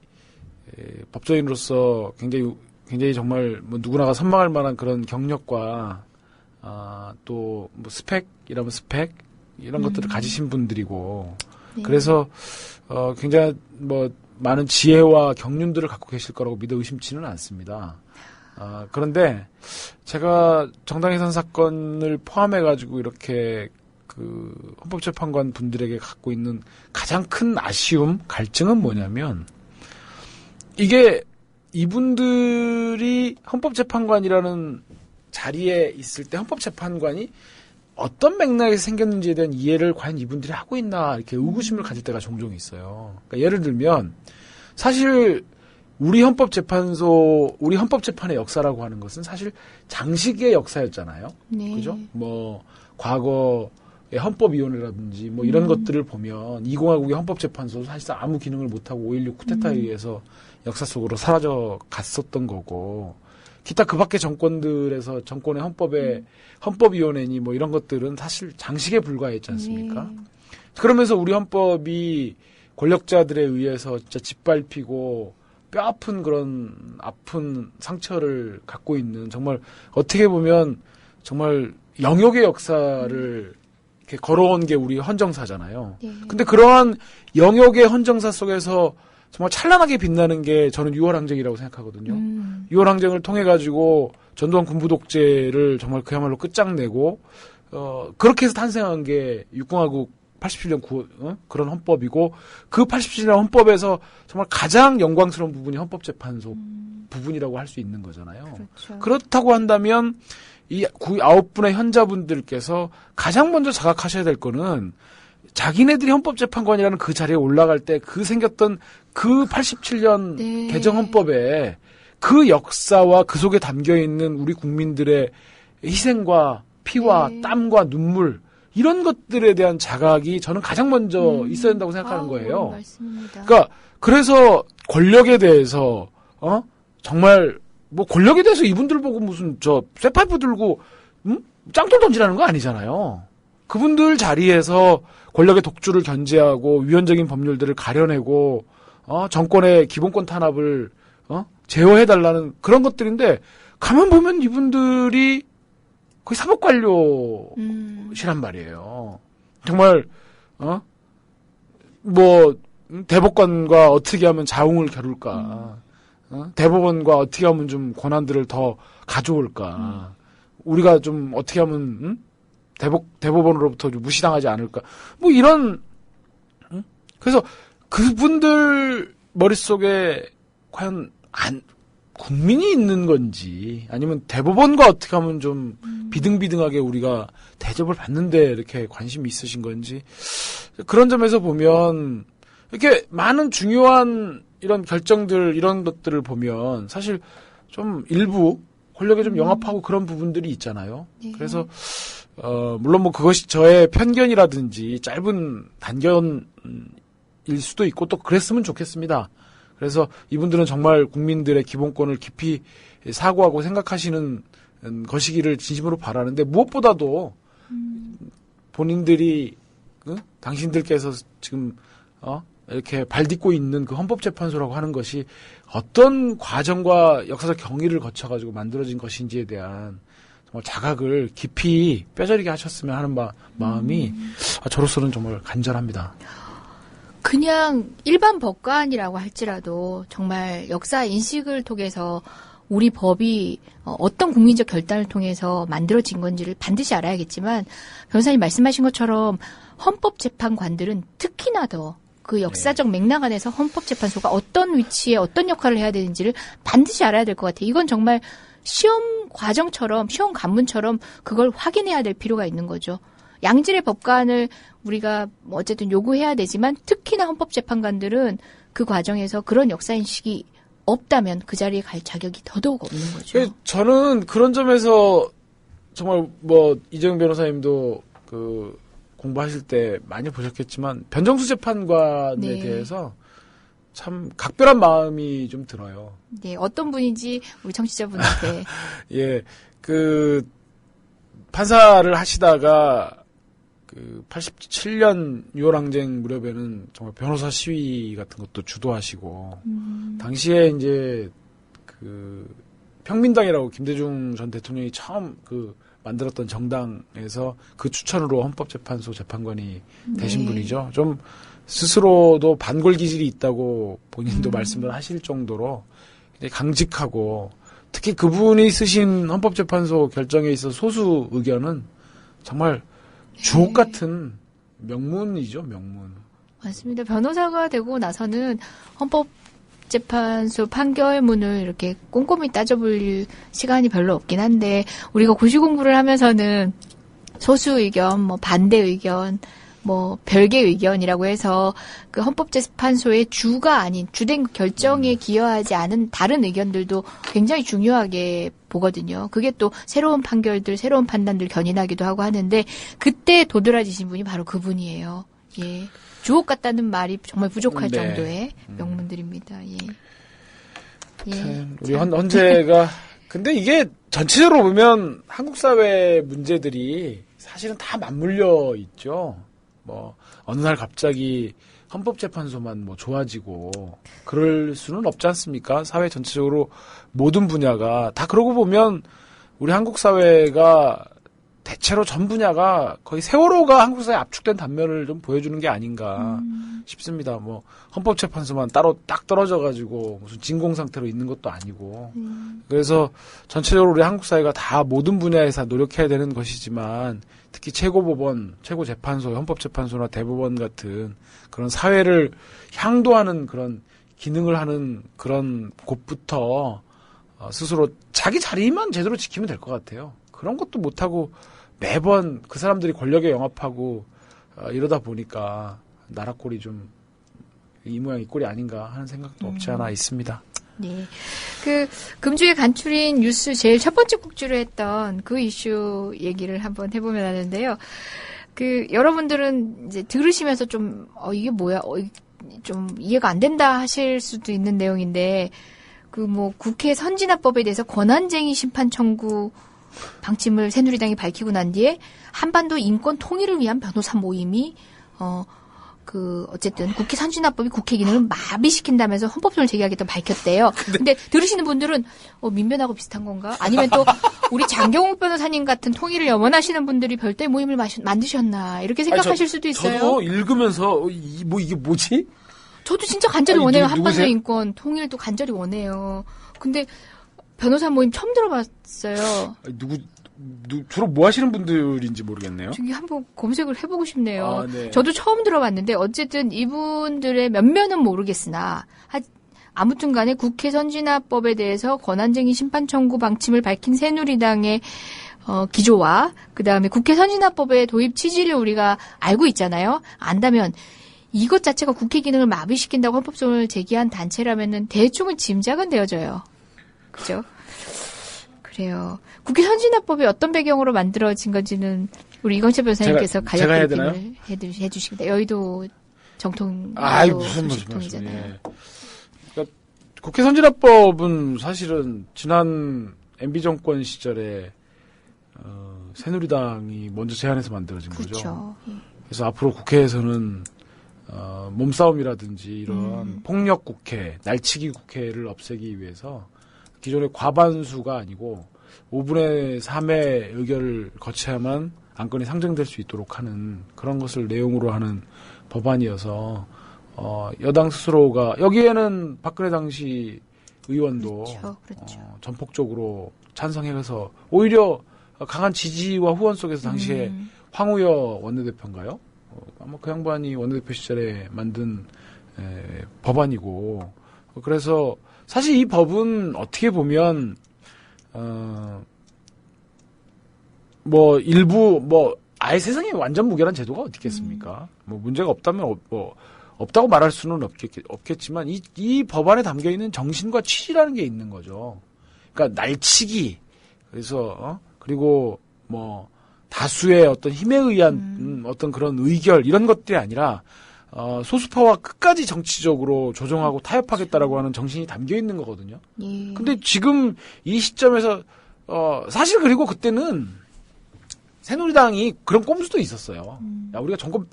법조인으로서 굉장히 정말 뭐 누구나가 선망할 만한 그런 경력과 또 뭐 스펙이라면 스펙 이런 것들을 가지신 분들이고 네. 그래서 굉장히 뭐 많은 지혜와 경륜들을 갖고 계실 거라고 믿어 의심치는 않습니다. 그런데 제가 정당해산 사건을 포함해가지고 이렇게 그 헌법재판관 분들에게 갖고 있는 가장 큰 아쉬움, 갈증은 뭐냐면 이게 이분들이 헌법재판관이라는 자리에 있을 때 헌법재판관이 어떤 맥락에서 생겼는지에 대한 이해를 과연 이분들이 하고 있나 이렇게 의구심을 가질 때가 종종 있어요. 그러니까 예를 들면 사실 우리 헌법재판의 역사라고 하는 것은 사실 장식의 역사였잖아요. 네. 그죠? 뭐 과거의 헌법위원회라든지 뭐 이런 것들을 보면 2공화국의 헌법재판소도 사실상 아무 기능을 못하고 5.16 쿠데타에 의해서 역사 속으로 사라져 갔었던 거고 기타 그 밖의 정권들에서 정권의 헌법위원회니 뭐 이런 것들은 사실 장식에 불과했지 않습니까? 그러면서 우리 헌법이 권력자들에 의해서 진짜 짓밟히고 뼈 아픈 그런 아픈 상처를 갖고 있는 정말 어떻게 보면 정말 영역의 역사를 이렇게 걸어온 게 우리 헌정사잖아요. 네. 근데 그러한 영역의 헌정사 속에서 정말 찬란하게 빛나는 게 저는 6월 항쟁이라고 생각하거든요. 6월 항쟁을 통해 가지고 전두환 군부 독재를 정말 그야말로 끝장내고 그렇게 해서 탄생한 게 6공화국 87년 그런 헌법이고 그 87년 헌법에서 정말 가장 영광스러운 부분이 헌법재판소 부분이라고 할 수 있는 거잖아요. 그렇죠. 그렇다고 한다면 이 9분의 현자분들께서 가장 먼저 자각하셔야 될 거는 자기네들이 헌법재판관이라는 그 자리에 올라갈 때 그 생겼던 그 87년 네. 개정 헌법에 그 역사와 그 속에 담겨 있는 우리 국민들의 희생과 피와 네. 땀과 눈물 이런 것들에 대한 자각이 저는 가장 먼저 있어야 된다고 생각하는 거예요. 말씀입니다. 그러니까 그래서 권력에 대해서 정말 뭐 권력에 대해서 이분들 보고 무슨 쇠파이프 들고 짱돌 던지라는 거 아니잖아요. 그분들 자리에서 권력의 독주를 견제하고 위헌적인 법률들을 가려내고 정권의 기본권 탄압을 제어해달라는 그런 것들인데 가만 보면 이분들이 거의 사법관료시란 말이에요. 정말 뭐 대법관과 어떻게 하면 자웅을 겨룰까, 대법원과 어떻게 하면 좀 권한들을 더 가져올까, 우리가 좀 어떻게 하면 대법원으로부터 좀 무시당하지 않을까, 뭐 이런. 그래서 그분들 머릿속에 과연 국민이 있는 건지 아니면 대법원과 어떻게 하면 좀 비등비등하게 우리가 대접을 받는데 이렇게 관심이 있으신 건지 그런 점에서 보면 이렇게 많은 중요한 이런 결정들 이런 것들을 보면 사실 좀 일부 권력에 좀 영합하고 그런 부분들이 있잖아요. 네. 그래서 물론 뭐 그것이 저의 편견이라든지 짧은 단견일 수도 있고 또 그랬으면 좋겠습니다. 그래서 이분들은 정말 국민들의 기본권을 깊이 사고하고 생각하시는 것이기를 진심으로 바라는데 무엇보다도 본인들이 당신들께서 지금 이렇게 발딛고 있는 그 헌법재판소라고 하는 것이 어떤 과정과 역사적 경위를 거쳐가지고 만들어진 것인지에 대한 정말 자각을 깊이 뼈저리게 하셨으면 하는 마음이 저로서는 정말 간절합니다. 그냥 일반 법관이라고 할지라도 정말 역사 인식을 통해서 우리 법이 어떤 국민적 결단을 통해서 만들어진 건지를 반드시 알아야겠지만 변호사님 말씀하신 것처럼 헌법재판관들은 특히나 더 그 역사적 맥락 안에서 헌법재판소가 어떤 위치에 어떤 역할을 해야 되는지를 반드시 알아야 될 것 같아요. 이건 정말 시험 과정처럼 시험 관문처럼 그걸 확인해야 될 필요가 있는 거죠. 양질의 법관을 우리가 어쨌든 요구해야 되지만 특히나 헌법재판관들은 그 과정에서 그런 역사인식이 없다면 그 자리에 갈 자격이 더더욱 없는 거죠. 저는 그런 점에서 정말 뭐 이재용 변호사님도 그 공부하실 때 많이 보셨겠지만 변정수 재판관에 네. 대해서 참 각별한 마음이 좀 들어요. 네, 어떤 분인지 우리 청취자분한테. 예, 그 판사를 하시다가 그 87년 6월 항쟁 무렵에는 정말 변호사 시위 같은 것도 주도하시고 당시에 이제 그 평민당이라고 김대중 전 대통령이 처음 그 만들었던 정당에서 그 추천으로 헌법재판소 재판관이 되신 네. 분이죠. 좀 스스로도 반골 기질이 있다고 본인도 말씀을 하실 정도로 굉장히 강직하고 특히 그분이 쓰신 헌법재판소 결정에 있어 소수 의견은 정말 주옥 같은 명문이죠, 명문. 맞습니다. 변호사가 되고 나서는 헌법재판소 판결문을 이렇게 꼼꼼히 따져볼 시간이 별로 없긴 한데 우리가 고시 공부를 하면서는 소수 의견, 뭐 반대 의견, 뭐 별개 의견이라고 해서 그 헌법재판소의 주가 아닌 주된 결정에 기여하지 않은 다른 의견들도 굉장히 중요하게 보거든요. 그게 또 새로운 판결들, 새로운 판단들 견인하기도 하고 하는데 그때 도드라지신 분이 바로 그분이에요. 예. 주옥 같다는 말이 정말 부족할 네. 정도의 명문들입니다. 예. 예. 우리 헌재가 근데 이게 전체적으로 보면 한국 사회 문제들이 사실은 다 맞물려 있죠. 뭐 어느 날 갑자기 헌법재판소만 뭐 좋아지고 그럴 수는 없지 않습니까? 사회 전체적으로 모든 분야가 다 그러고 보면 우리 한국 사회가 대체로 전 분야가 거의 세월호가 한국 사회에 압축된 단면을 좀 보여주는 게 아닌가 싶습니다. 뭐 헌법재판소만 따로 딱 떨어져가지고 무슨 진공 상태로 있는 것도 아니고 그래서 전체적으로 우리 한국 사회가 다 모든 분야에서 노력해야 되는 것이지만 특히 최고법원, 최고재판소, 헌법재판소나 대법원 같은 그런 사회를 향도하는 그런 기능을 하는 그런 곳부터 스스로 자기 자리만 제대로 지키면 될 것 같아요. 그런 것도 못하고 매번 그 사람들이 권력에 영합하고 이러다 보니까 나라 꼴이 좀 이 모양 이 꼴이 아닌가 하는 생각도 없지 않아 있습니다. 네. 그, 금주에 간추린 뉴스 제일 첫 번째 꼭지로 했던 그 이슈 얘기를 한번 해보면 하는데요. 그, 여러분들은 이제 들으시면서 좀, 이게 뭐야, 좀 이해가 안 된다 하실 수도 있는 내용인데, 그 뭐, 국회 선진화법에 대해서 권한쟁의 심판 청구 방침을 새누리당이 밝히고 난 뒤에 한반도 인권 통일을 위한 변호사 모임이, 어쨌든 국회 선진화법이 국회 기능을 마비시킨다면서 헌법소원을 제기하겠다고 밝혔대요. 근데 들으시는 분들은 민변하고 비슷한 건가? 아니면 또 우리 장경욱 변호사님 같은 통일을 염원하시는 분들이 별도의 모임을 만드셨나? 이렇게 생각하실 수도 있어요. 저도 읽으면서 이게 뭐지? 저도 진짜 간절히 원해요. 한반도 누구세요? 인권 통일도 간절히 원해요. 근데 변호사 모임 처음 들어봤어요. 주로 뭐 하시는 분들인지 모르겠네요. 저기 한번 검색을 해보고 싶네요. 아, 네. 저도 처음 들어봤는데 어쨌든 이분들의 면면은 모르겠으나 아무튼 간에 국회 선진화법에 대해서 권한쟁의 심판 청구 방침을 밝힌 새누리당의 기조와 그다음에 국회 선진화법의 도입 취지를 우리가 알고 있잖아요. 안다면 이것 자체가 국회 기능을 마비시킨다고 헌법소원을 제기한 단체라면은 대충은 짐작은 되어져요. 그죠? 그래요. 국회 선진화법이 어떤 배경으로 만들어진 건지는 우리 이광철 변호사님께서 간략히 얘기를 해주시겠다. 여의도 정통. 무슨 말씀이잖아요. 예. 그러니까 국회 선진화법은 사실은 지난 MB 정권 시절에 새누리당이 먼저 제안해서 만들어진 거죠. 예. 그래서 앞으로 국회에서는 몸싸움이라든지 이런 폭력 국회, 날치기 국회를 없애기 위해서 기존의 과반수가 아니고 5분의 3의 의결을 거쳐야만 안건이 상정될 수 있도록 하는 그런 것을 내용으로 하는 법안이어서 여당 스스로가 여기에는 박근혜 당시 의원도 그렇죠. 전폭적으로 찬성해서 오히려 강한 지지와 후원 속에서 당시에 황우여 원내대표인가요? 아마 그 양반이 원내대표 시절에 만든 법안이고 그래서 사실 이 법은 어떻게 보면 일부 아예 세상에 완전 무결한 제도가 어디 있겠습니까? 뭐 문제가 없다면 없다고 말할 수는 없겠지만 이 법안에 담겨 있는 정신과 취지라는 게 있는 거죠. 그러니까 날치기 그래서 그리고 뭐 다수의 어떤 힘에 의한 어떤 그런 의결 이런 것들이 아니라 소수파와 끝까지 정치적으로 조정하고 타협하겠다라고 하는 정신이 담겨 있는 거거든요. 예. 근데 지금 이 시점에서 사실 그리고 그때는 새누리당이 그런 꼼수도 있었어요. 야, 우리가 정권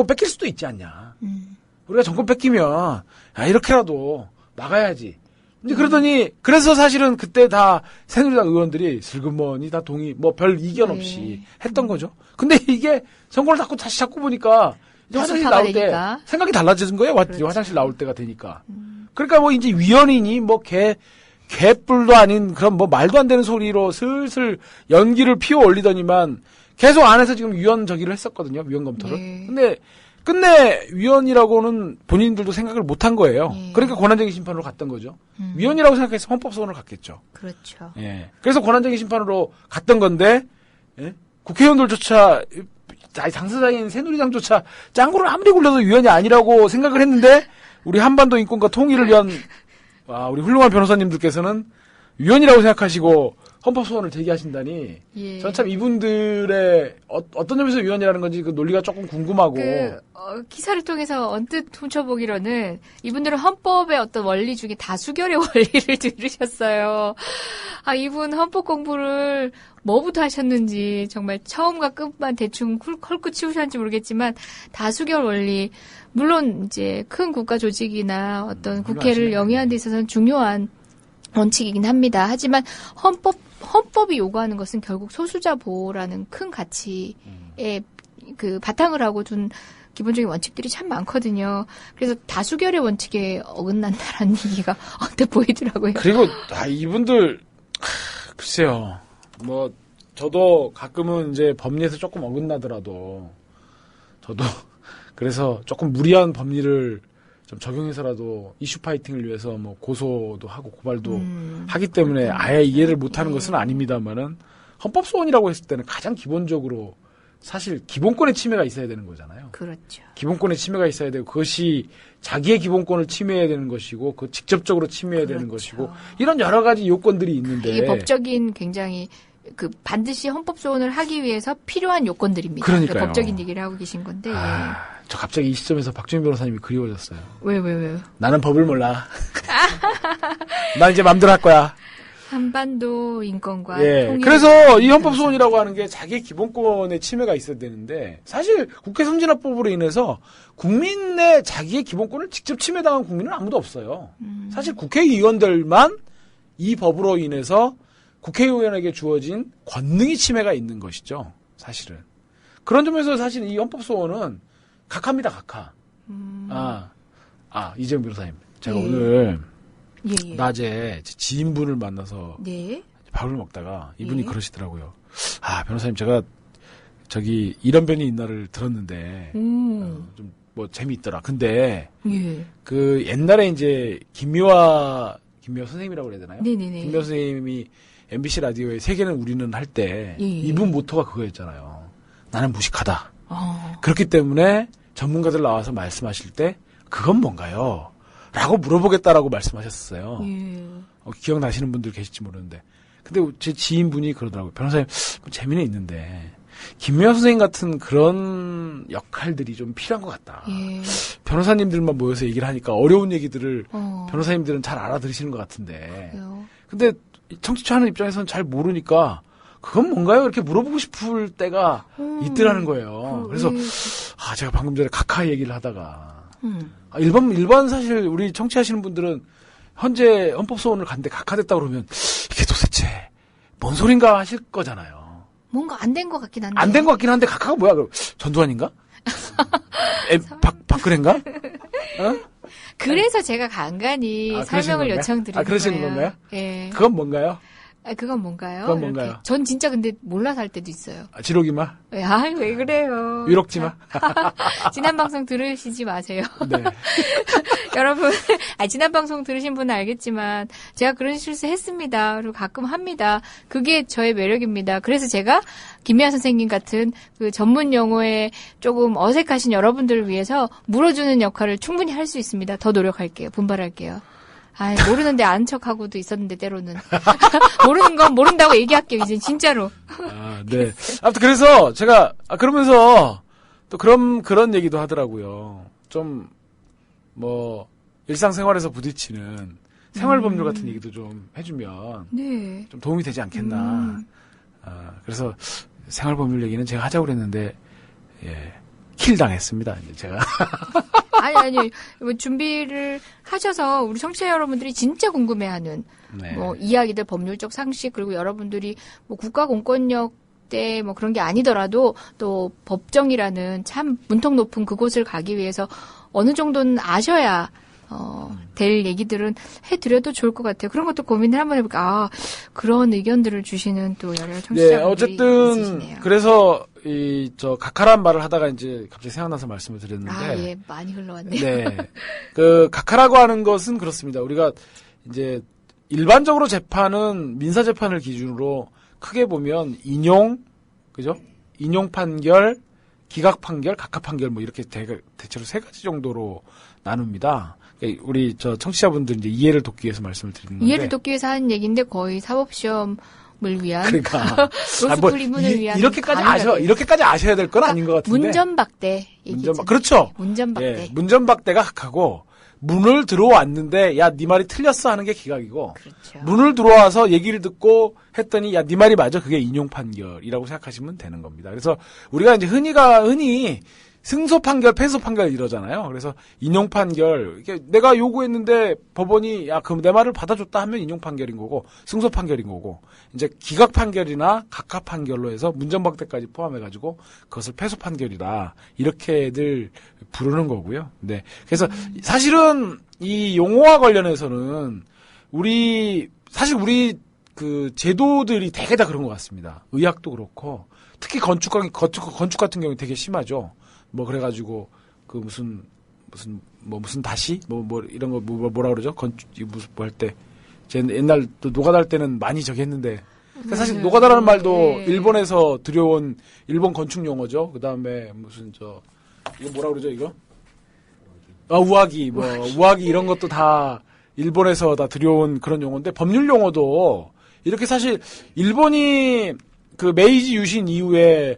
뺏길 수도 있지 않냐. 우리가 정권 뺏기면 야, 이렇게라도 나가야지. 이제 그러더니 그래서 사실은 그때 다 새누리당 의원들이 슬그머니 다 동의 뭐 별 이견 없이 했던 거죠. 근데 이게 선거를 다시 잡고 보니까 이제 화장실 나올 때 생각이 달라지는 거예요. 그렇죠. 화장실 나올 때가 되니까. 그러니까 뭐 이제 위원이니 뭐 개뿔도 아닌 그런 뭐 말도 안 되는 소리로 슬슬 연기를 피워 올리더니만 계속 안에서 지금 위원 저기를 했었거든요. 위원 검토를. 네. 근데 끝내 위원이라고는 본인들도 생각을 못한 거예요. 네. 그러니까 권한쟁의 심판으로 갔던 거죠. 위원이라고 생각해서 헌법소원을 갔겠죠. 그렇죠. 예. 그래서 권한쟁의 심판으로 갔던 건데 예? 국회의원들조차 당사자인 새누리당조차 짱구를 아무리 굴려도 위원이 아니라고 생각을 했는데 우리 한반도 인권과 통일을 위한 우리 훌륭한 변호사님들께서는 위원이라고 생각하시고 헌법 소원을 제기하신다니. 예. 전 참 이분들의 어떤 점에서 위원이라는 건지 그 논리가 조금 궁금하고. 기사를 통해서 언뜻 훔쳐보기로는 이분들은 헌법의 어떤 원리 중에 다수결의 원리를 들으셨어요. 이분 헌법 공부를 뭐부터 하셨는지 정말 처음과 끝만 대충 헐크 치우셨는지 모르겠지만 다수결 원리 물론 이제 큰 국가 조직이나 어떤 국회를 영위하는 데 있어서는 중요한 원칙이긴 합니다. 하지만 헌법이 요구하는 것은 결국 소수자 보호라는 큰 가치에 그 바탕을 하고 둔 기본적인 원칙들이 참 많거든요. 그래서 다수결의 원칙에 어긋난다라는 얘기가 언뜻 보이더라고요. 그리고 이분들 글쎄요. 뭐 저도 가끔은 이제 법리에서 조금 어긋나더라도 저도 그래서 조금 무리한 법리를 좀 적용해서라도 이슈 파이팅을 위해서 뭐 고소도 하고 고발도 하기 때문에 아예 이해를 못하는 것은 아닙니다만은 헌법 소원이라고 했을 때는 가장 기본적으로 사실 기본권의 침해가 있어야 되는 거잖아요. 그렇죠. 기본권의 침해가 있어야 되고 그것이 자기의 기본권을 침해해야 되는 것이고 그 직접적으로 침해해야 되는 것이고 이런 여러 가지 요건들이 있는데 이게 법적인 굉장히 반드시 헌법 소원을 하기 위해서 필요한 요건들입니다. 그러니까요. 법적인 얘기를 하고 계신 건데. 저 갑자기 이 시점에서 박주민 변호사님이 그리워졌어요. 왜요? 나는 법을 몰라. 나 이제 맘대로 할 거야. 한반도 인권과 통일. 그래서 이 헌법 소원이라고 하는 게 자기의 기본권의 침해가 있어야 되는데 사실 국회 선진화법으로 인해서 국민의 자기의 기본권을 직접 침해당한 국민은 아무도 없어요. 사실 국회의원들만 이 법으로 인해서 국회의원에게 주어진 권능이 침해가 있는 것이죠. 사실은. 그런 점에서 사실 이 헌법 소원은 각하입니다. 각하. 이재용 변호사님. 제가 오늘 낮에 지인분을 만나서 밥을 먹다가 이분이 그러시더라고요. 변호사님 제가 저기 이런 변이 있나를 들었는데 좀 뭐 재미있더라. 근데 그 옛날에 이제 김미화 선생님이라고 그래야 되나요? 네네네. 김미화 선생님이 MBC 라디오에 세계는 우리는 할 때 이분 모토가 그거였잖아요. 나는 무식하다. 그렇기 때문에 전문가들 나와서 말씀하실 때 그건 뭔가요? 라고 물어보겠다라고 말씀하셨어요. 기억나시는 분들 계실지 모르는데. 근데 제 지인분이 그러더라고요. 변호사님, 재미는 있는데 김미화 선생님 같은 그런 역할들이 좀 필요한 것 같다. 변호사님들만 모여서 얘기를 하니까 어려운 얘기들을 변호사님들은 잘 알아들으시는 것 같은데. 근데 청취자하는 입장에서는 잘 모르니까 그건 뭔가요? 이렇게 물어보고 싶을 때가 있더라는 거예요. 그래서 제가 방금 전에 각하 얘기를 하다가 일반 사실 우리 청취하시는 분들은 현재 헌법소원을 갔는데 각하됐다 그러면 이게 도대체 뭔 소린가 하실 거잖아요. 뭔가 안 된 것 같긴 한데. 안 된 것 같긴 한데 각하가 뭐야? 그럼 전두환인가? 박근혜인가? 그래서 제가 간간히 설명을 요청드리는 거예요. 그러시는 건가요? 예. 그건 뭔가요? 그건 뭔가요? 그건 뭔가요? 이렇게. 전 진짜 근데 몰라서 할 때도 있어요. 지록이마? 왜 그래요? 위록지마? 지난 방송 들으시지 마세요. 네. 여러분, 지난 방송 들으신 분은 알겠지만 제가 그런 실수 했습니다. 그리고 가끔 합니다. 그게 저의 매력입니다. 그래서 제가 김미아 선생님 같은 그 전문 용어에 조금 어색하신 여러분들을 위해서 물어주는 역할을 충분히 할 수 있습니다. 더 노력할게요. 분발할게요. 모르는데 아는 척하고도 있었는데 때로는 모르는 건 모른다고 얘기할게요. 이제 진짜로. 네. 아무튼 그래서 제가 그러면서 또 그런 얘기도 하더라고요. 좀 뭐 일상생활에서 부딪히는 생활법률 같은 얘기도 좀 해주면 네. 좀 도움이 되지 않겠나. 그래서 생활법률 얘기는 제가 하자고 그랬는데 킬 당했습니다. 이제 제가. 아니. 뭐 준비를 하셔서 우리 청취자 여러분들이 진짜 궁금해하는 뭐 이야기들, 법률적 상식, 그리고 여러분들이 뭐 국가 공권력 때 뭐 그런 게 아니더라도 또 법정이라는 참 문턱 높은 그곳을 가기 위해서 어느 정도는 아셔야 될 얘기들은 해드려도 좋을 것 같아요. 그런 것도 고민을 한번 해볼까. 그런 의견들을 주시는 또 여러 청취자분들이 어쨌든 있으시네요. 그래서 저 각하란 말을 하다가 이제 갑자기 생각나서 말씀을 드렸는데. 많이 흘러왔네요. 네. 그 각하라고 하는 것은 그렇습니다. 우리가 이제 일반적으로 재판은 민사 재판을 기준으로 크게 보면 그죠? 인용 판결, 기각 판결, 각하 판결 뭐 이렇게 대체로 3가지 정도로 나눕니다. 그러니까 우리 저 청취자분들 이제 이해를 돕기 위해서 말씀을 드리는 건데. 이해를 돕기 위해서 하는 얘기인데 거의 사법시험을 위한 그러니까 로스쿨 입문을 위한 이렇게까지 아셔야 될 건 아닌 것 같은데. 문전박대 얘기죠. 그렇죠. 문전박대. 문전박대가 각하고 문을 들어왔는데 야 네 말이 틀렸어 하는 게 기각이고. 그렇죠. 문을 들어와서 얘기를 듣고 했더니 야 네 말이 맞아 그게 인용 판결이라고 생각하시면 되는 겁니다. 그래서 우리가 이제 흔히 승소 판결, 패소 판결 이러잖아요. 그래서 인용 판결, 이게 내가 요구했는데 법원이 그럼 내 말을 받아줬다 하면 인용 판결인 거고 승소 판결인 거고 이제 기각 판결이나 각하 판결로 해서 문전박대까지 포함해가지고 그것을 패소 판결이다 이렇게들 부르는 거고요. 네, 그래서 사실은 이 용어와 관련해서는 우리 그 제도들이 되게 다 그런 것 같습니다. 의학도 그렇고 특히 건축 같은 경우는 되게 심하죠. 뭐 그래가지고 그 무슨 다시 뭐 이런 거 뭐라 그러죠? 건축 무슨 뭐 할 때 제 옛날 또 노가다 할 때는 많이 저기 했는데 사실 노가다라는 말도 일본에서 들여온 일본 건축 용어죠. 그다음에 무슨 이거 뭐라 그러죠 이거? 우아기 이런 것도 다 일본에서 다 들여온 그런 용어인데 법률 용어도 이렇게 사실 일본이 그 메이지 유신 이후에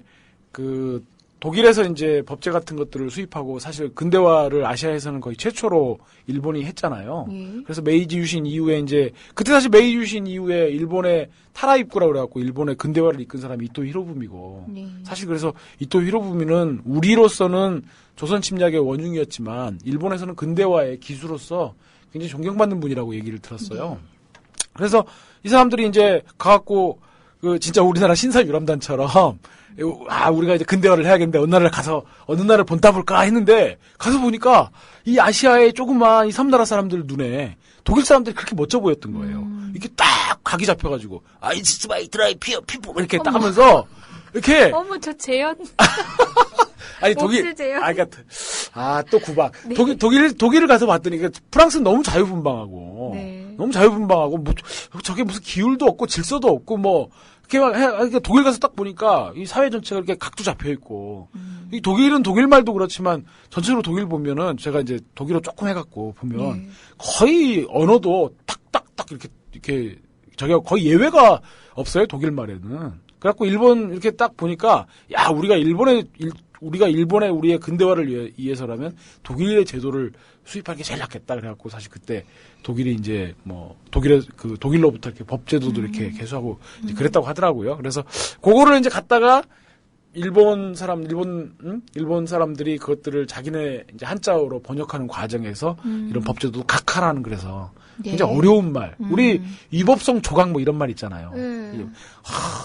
그 독일에서 이제 법제 같은 것들을 수입하고 사실 근대화를 아시아에서는 거의 최초로 일본이 했잖아요. 그래서 메이지 유신 이후에 이제 그때 사실 메이지 유신 이후에 일본의 타라 입구라고 그래갖고 일본의 근대화를 이끈 사람이 이토 히로부미고 사실 그래서 이토 히로부미는 우리로서는 조선 침략의 원흉이었지만 일본에서는 근대화의 기수로서 굉장히 존경받는 분이라고 얘기를 들었어요. 그래서 이 사람들이 이제 가갖고 그 진짜 우리나라 신사유람단처럼 우리가 이제 근대화를 해야겠는데 어느 나라를 본따 볼까 했는데 가서 보니까 이 아시아의 조그만 이 섬나라 사람들 눈에 독일 사람들이 그렇게 멋져 보였던 거예요. 이렇게 딱 각이 잡혀가지고 이츠 마이 드라이 피어 피부 이렇게 딱 하면서 이렇게 저 재현 아니 또 구박. 네. 독일을 가서 봤더니 프랑스는 너무 자유분방하고 너무 자유분방하고 뭐 저게 무슨 기율도 없고 질서도 없고 뭐 이렇게 독일 가서 딱 보니까 이 사회 전체가 이렇게 각도 잡혀 있고 이 독일은 독일 말도 그렇지만 전체적으로 독일 보면은 제가 이제 독일어 조금 해갖고 보면 거의 언어도 딱딱딱 이렇게 저게 거의 예외가 없어요 독일 말에는. 그래갖고 일본 이렇게 딱 보니까 우리가 일본의 우리의 근대화를 위해서라면 독일의 제도를 수입하는 게 제일 낫겠다. 그래갖고 사실 그때 독일이 이제 독일로부터 이렇게 법 제도도 이렇게 개수하고 이제 그랬다고 하더라고요. 그래서 그거를 이제 갖다가 일본 사람들이 그것들을 자기네 이제 한자어로 번역하는 과정에서 이런 법제도 각하라는 그래서 네. 굉장히 어려운 말. 우리 위법성 조각 뭐 이런 말 있잖아요.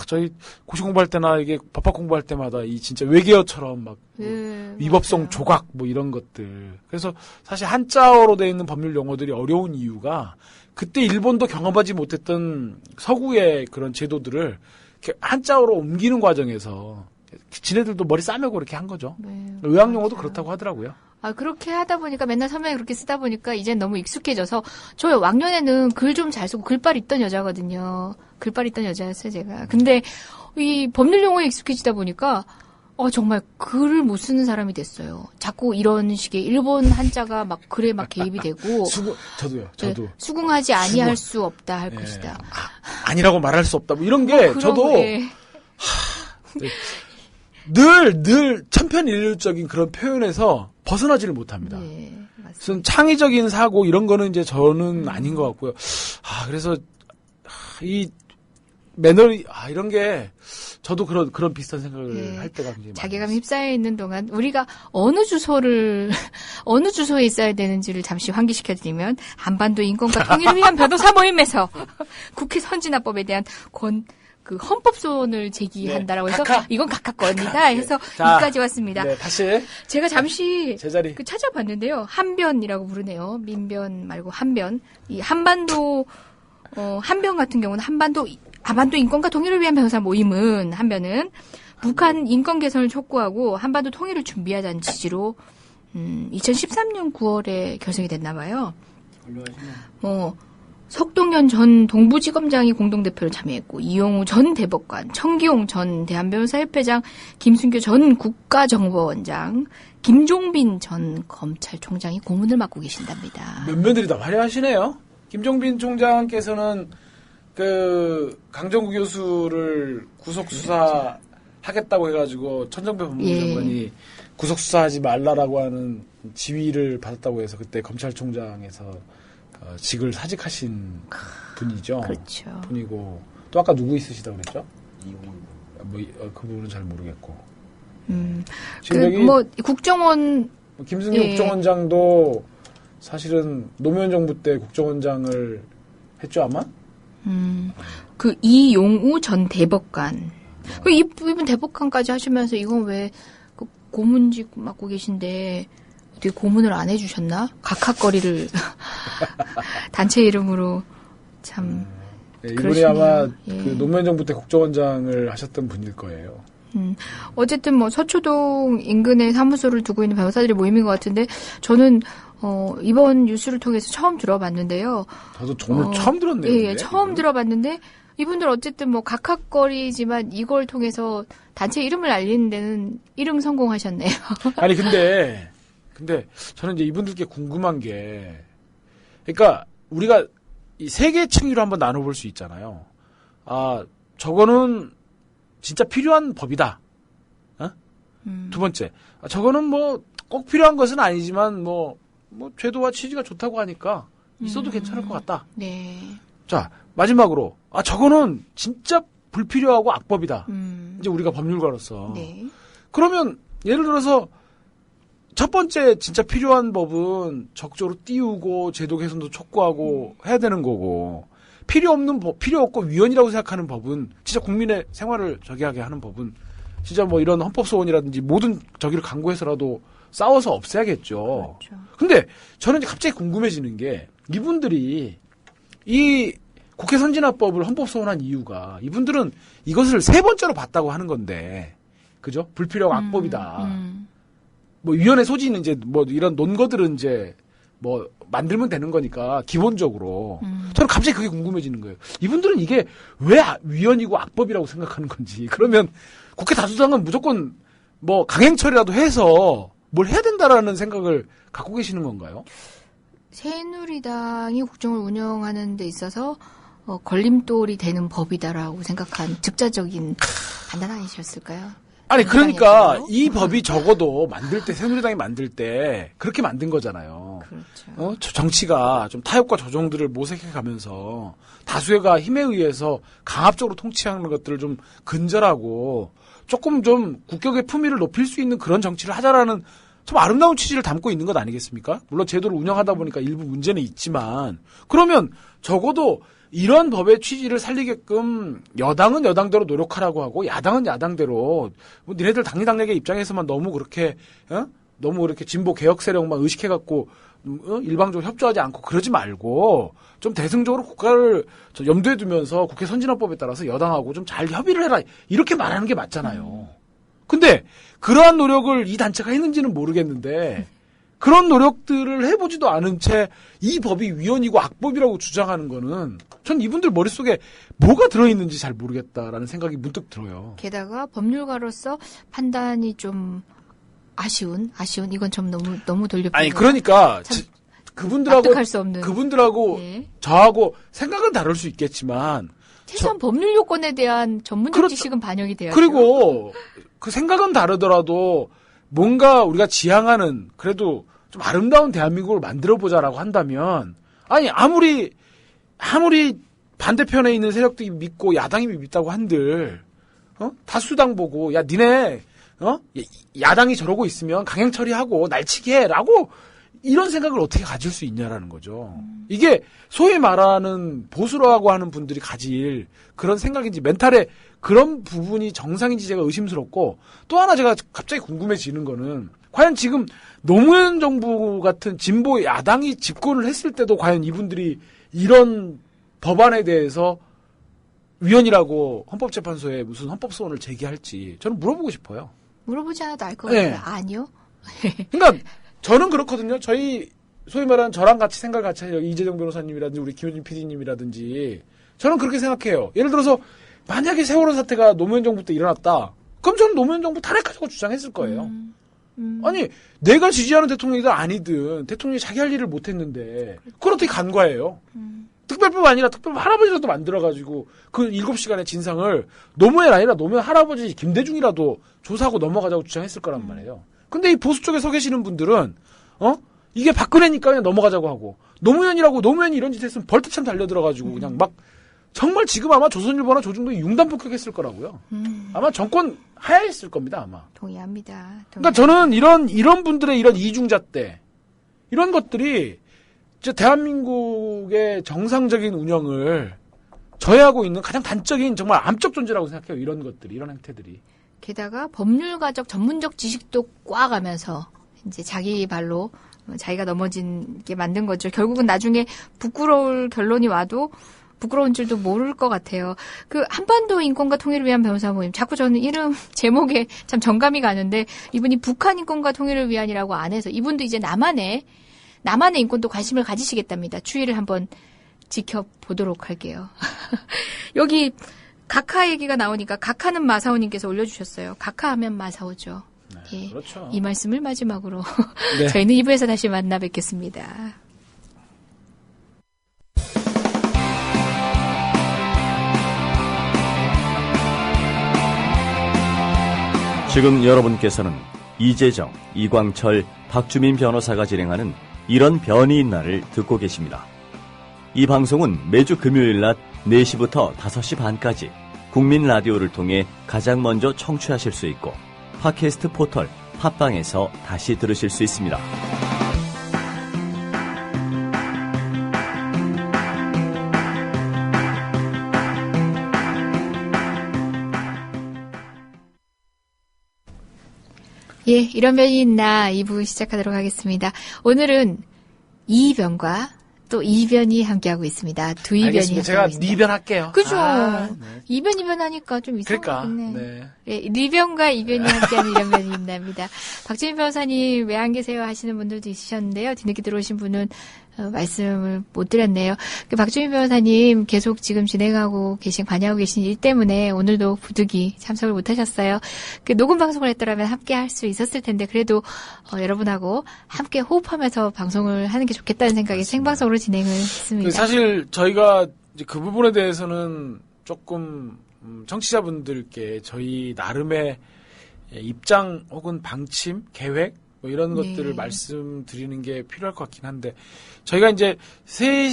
저희 고시 공부할 때나 이게 법학 공부할 때마다 이 진짜 외계어처럼 막 위법성 맞아요. 조각 뭐 이런 것들. 그래서 사실 한자어로 되어 있는 법률 용어들이 어려운 이유가 그때 일본도 경험하지 못했던 서구의 그런 제도들을 이렇게 한자어로 옮기는 과정에서 지네들도 머리 싸매고 이렇게 한 거죠. 네, 의학용어도 맞아요. 그렇다고 하더라고요. 그렇게 하다 보니까 맨날 설명에 그렇게 쓰다 보니까 이젠 너무 익숙해져서 저 왕년에는 글 좀 잘 쓰고 글빨 있던 여자거든요. 글빨 있던 여자였어요, 제가. 근데 이 법률 용어에 익숙해지다 보니까 정말 글을 못 쓰는 사람이 됐어요. 자꾸 이런 식의 일본 한자가 막 글에 막 개입이 되고 저도요. 네, 수긍하지 아니할 수 없다 할 것이다. 아니라고 말할 수 없다. 뭐 이런 게 저도 예. 늘 천편일률적인 그런 표현에서 벗어나지를 못합니다. 네, 무슨 창의적인 사고 이런 거는 이제 저는 아닌 것 같고요. 그래서 이 매너리 이런 게 저도 그런 비슷한 생각을 할 때가 굉장히 자괴감이 휩싸여 있는 동안 우리가 어느 주소에 있어야 되는지를 잠시 환기시켜드리면 한반도 인권과 통일을 위한 변호사 모임에서 국회 선진화법에 대한 헌법소원을 제기한다라고 해서 이건 각하권이다 해서 여기까지 왔습니다. 네, 다시 제가 잠시 제자리 찾아봤는데요. 한변이라고 부르네요. 민변 말고 한변. 이 한반도 한변 같은 경우는 한반도 인권과 통일을 위한 변호사 모임은 한변은 북한 인권 개선을 촉구하고 한반도 통일을 준비하자는 취지로 2013년 9월에 결성이 됐나 봐요. 석동현 전 동부지검장이 공동대표로 참여했고 이용우 전 대법관, 청기용 전 대한변호사협회장, 김순교 전 국가정보원장, 김종빈 전 검찰총장이 고문을 맡고 계신답니다. 면면들이 다 화려하시네요. 김종빈 총장께서는 강정구 교수를 구속 수사하겠다고 해가지고 천정배 법무부 장관이 구속 수사하지 말라라고 하는 지휘를 받았다고 해서 그때 검찰총장에서 직을 사직하신 분이죠. 그렇죠. 분이고 또 아까 누구 있으시다고 그랬죠? 그 부분은 잘 모르겠고. 지금 여기 국정원 김승희 국정원장도 사실은 노무현 정부 때 국정원장을 했죠 아마? 이용우 전 대법관. 이분 대법관까지 하시면서 이건 왜 고문직 맡고 계신데 어떻게 고문을 안 해주셨나? 각하거리를 단체 이름으로 참. 이분이 아마 그 노무현 정부 때 국정원장을 하셨던 분일 거예요. 어쨌든 서초동 인근에 사무소를 두고 있는 변호사들의 모임인 것 같은데 저는 이번 뉴스를 통해서 처음 들어봤는데요. 저도 오늘 처음 들었네요. 처음 들어봤는데 이분들 어쨌든 각하거리지만 이걸 통해서 단체 이름을 알리는 데는 이름 성공하셨네요. 아니 근데 저는 이제 이분들께 궁금한 게 그러니까 우리가 이 세 개의 층위로 한번 나눠볼 수 있잖아요. 저거는 진짜 필요한 법이다. 두 번째, 저거는 꼭 필요한 것은 아니지만 제도와 취지가 좋다고 하니까 있어도 괜찮을 것 같다. 네. 자, 마지막으로 저거는 진짜 불필요하고 악법이다. 이제 우리가 법률가로서. 네. 그러면 예를 들어서 첫 번째 진짜 필요한 법은 적극적으로 띄우고 제도 개선도 촉구하고 해야 되는 거고 필요 없고 위헌이라고 생각하는 법은 진짜 국민의 생활을 저기하게 하는 법은 진짜 이런 헌법소원이라든지 모든 저기를 강구해서라도 싸워서 없애야겠죠. 그렇죠. 근데 저는 이제 갑자기 궁금해지는 게 이분들이 이 국회 선진화법을 헌법소원한 이유가 이분들은 이것을 세 번째로 봤다고 하는 건데 그죠? 불필요하고 악법이다. 위헌의 소지는 이제 이런 논거들은 이제 만들면 되는 거니까 기본적으로 저는 갑자기 그게 궁금해지는 거예요. 이분들은 이게 왜 위헌이고 악법이라고 생각하는 건지. 그러면 국회 다수당은 무조건 강행처리라도 해서 뭘 해야 된다라는 생각을 갖고 계시는 건가요? 새누리당이 국정을 운영하는 데 있어서 걸림돌이 되는 법이다라고 생각한 즉자적인 판단 아니셨을까요? 아니 그러니까 이 법이 적어도 새누리당이 만들 때 그렇게 만든 거잖아요. 그렇죠. 정치가 좀 타협과 조정들을 모색해 가면서 다수가 힘에 의해서 강압적으로 통치하는 것들을 좀 근절하고 조금 좀 국격의 품위를 높일 수 있는 그런 정치를 하자라는 참 아름다운 취지를 담고 있는 것 아니겠습니까? 물론 제도를 운영하다 보니까 일부 문제는 있지만 그러면 적어도 이런 법의 취지를 살리게끔 여당은 여당대로 노력하라고 하고 야당은 야당대로 뭐 니네들 당리당략의 입장에서만 너무 그렇게 너무 그렇게 진보 개혁 세력만 의식해갖고 일방적으로 협조하지 않고 그러지 말고 좀 대승적으로 국가를 염두에 두면서 국회 선진화법에 따라서 여당하고 좀 잘 협의를 해라 이렇게 말하는 게 맞잖아요. 근데 그러한 노력을 이 단체가 했는지는 모르겠는데 그런 노력들을 해보지도 않은 채 이 법이 위헌이고 악법이라고 주장하는 거는 전 이분들 머릿속에 뭐가 들어있는지 잘 모르겠다라는 생각이 문득 들어요. 게다가 법률가로서 판단이 좀 아쉬운 이건 좀 너무 돌려보는 아니 그러니까 그분들하고 납득할 수 없는 그분들하고 저하고 생각은 다를 수 있겠지만 최소한 법률 요건에 대한 전문적 지식은 반영이 돼야죠. 그리고 그 생각은 다르더라도 뭔가 우리가 지향하는 그래도 좀 아름다운 대한민국을 만들어보자라고 한다면 아니 아무리 반대편에 있는 세력들이 믿고 야당이 믿다고 한들 다수당 보고 야 니네 야당이 저러고 있으면 강행 처리하고 날치기 해라고 이런 생각을 어떻게 가질 수 있냐라는 거죠. 이게 소위 말하는 보수라고 하는 분들이 가질 그런 생각인지 멘탈에 그런 부분이 정상인지 제가 의심스럽고 또 하나 제가 갑자기 궁금해지는 거는 과연 지금 노무현 정부 같은 진보 야당이 집권을 했을 때도 과연 이분들이 이런 법안에 대해서 위헌이라고 헌법재판소에 무슨 헌법소원을 제기할지 저는 물어보고 싶어요. 물어보지 않아도 알 것 같아요. 네. 아니요. 그러니까 저는 그렇거든요. 저희 소위 말하는 저랑 같이 생각을 같이 해요. 이재정 변호사님이라든지 우리 김효진 PD님이라든지 저는 그렇게 생각해요. 예를 들어서 만약에 세월호 사태가 노무현 정부 때 일어났다. 그럼 저는 노무현 정부 탄핵하자고 주장했을 거예요. 아니 내가 지지하는 대통령이든 아니든 대통령이 자기 할 일을 못했는데 그걸 어떻게 간과해요. 특별법 아니라 특별법 할아버지라도 만들어가지고 그 7시간의 진상을 노무현 아니라 노무현 할아버지 김대중이라도 조사하고 넘어가자고 주장했을 거란 말이에요. 근데 이 보수 쪽에 서 계시는 분들은 이게 박근혜니까 그냥 넘어가자고 하고 노무현이 이런 짓 했으면 벌떼참 달려들어가지고 그냥 막 정말 지금 아마 조선일보나 조중동이 융단 폭격했을 거라고요. 아마 정권 하야했을 겁니다 아마. 동의합니다. 그러니까 저는 이런 분들의 이런 이중잣대 이런 것들이 대한민국의 정상적인 운영을 저해하고 있는 가장 단적인 정말 암적 존재라고 생각해요. 이런 것들이 이런 행태들이. 게다가 법률가적 전문적 지식도 꽈가면서 이제 자기 발로 자기가 넘어지게 만든 거죠. 결국은 나중에 부끄러울 결론이 와도 부끄러운 줄도 모를 것 같아요. 그 한반도 인권과 통일을 위한 변호사 모임. 자꾸 저는 이름 제목에 참 정감이 가는데 이분이 북한 인권과 통일을 위한이라고 안 해서 이분도 이제 남한의 인권도 관심을 가지시겠답니다. 추이를 한번 지켜보도록 할게요. 여기 각하 얘기가 나오니까 각하는 마사오님께서 올려주셨어요. 각하하면 마사오죠. 네, 예, 그렇죠. 이 말씀을 마지막으로 네. 저희는 2부에서 다시 만나 뵙겠습니다. 지금 여러분께서는 이재정, 이광철, 박주민 변호사가 진행하는 이런 변이 있나를 듣고 계십니다. 이 방송은 매주 금요일 낮 4시부터 5시 반까지 국민 라디오를 통해 가장 먼저 청취하실 수 있고 팟캐스트 포털 팟빵에서 다시 들으실 수 있습니다. 예, 이런 변이 있나 2부 시작하도록 하겠습니다. 오늘은 이변과 또 이변이 함께하고 있습니다. 두 이변이 알겠습니다. 제가 함께하고 있습니다. 리변 할게요. 그죠. 네. 이변 하니까 좀 그러니까. 이상하겠네. 네. 예, 리변과 이변이 함께하는 이런 변이 있나입니다. 박주민 변호사님 왜 안 계세요 하시는 분들도 있으셨는데요. 뒤늦게 들어오신 분은 말씀을 못 드렸네요. 박주민 변호사님 계속 지금 진행하고 계신 관여하고 계신 일 때문에 오늘도 부득이 참석을 못 하셨어요. 녹음 방송을 했더라면 함께 할 수 있었을 텐데 그래도 여러분하고 함께 호흡하면서 방송을 하는 게 좋겠다는 생각에 생방송으로 진행을 했습니다. 사실 저희가 이제 그 부분에 대해서는 조금 청취자분들께 저희 나름의 입장 혹은 방침, 계획 뭐 이런 것들을 말씀드리는 게 필요할 것 같긴 한데 저희가 이제 세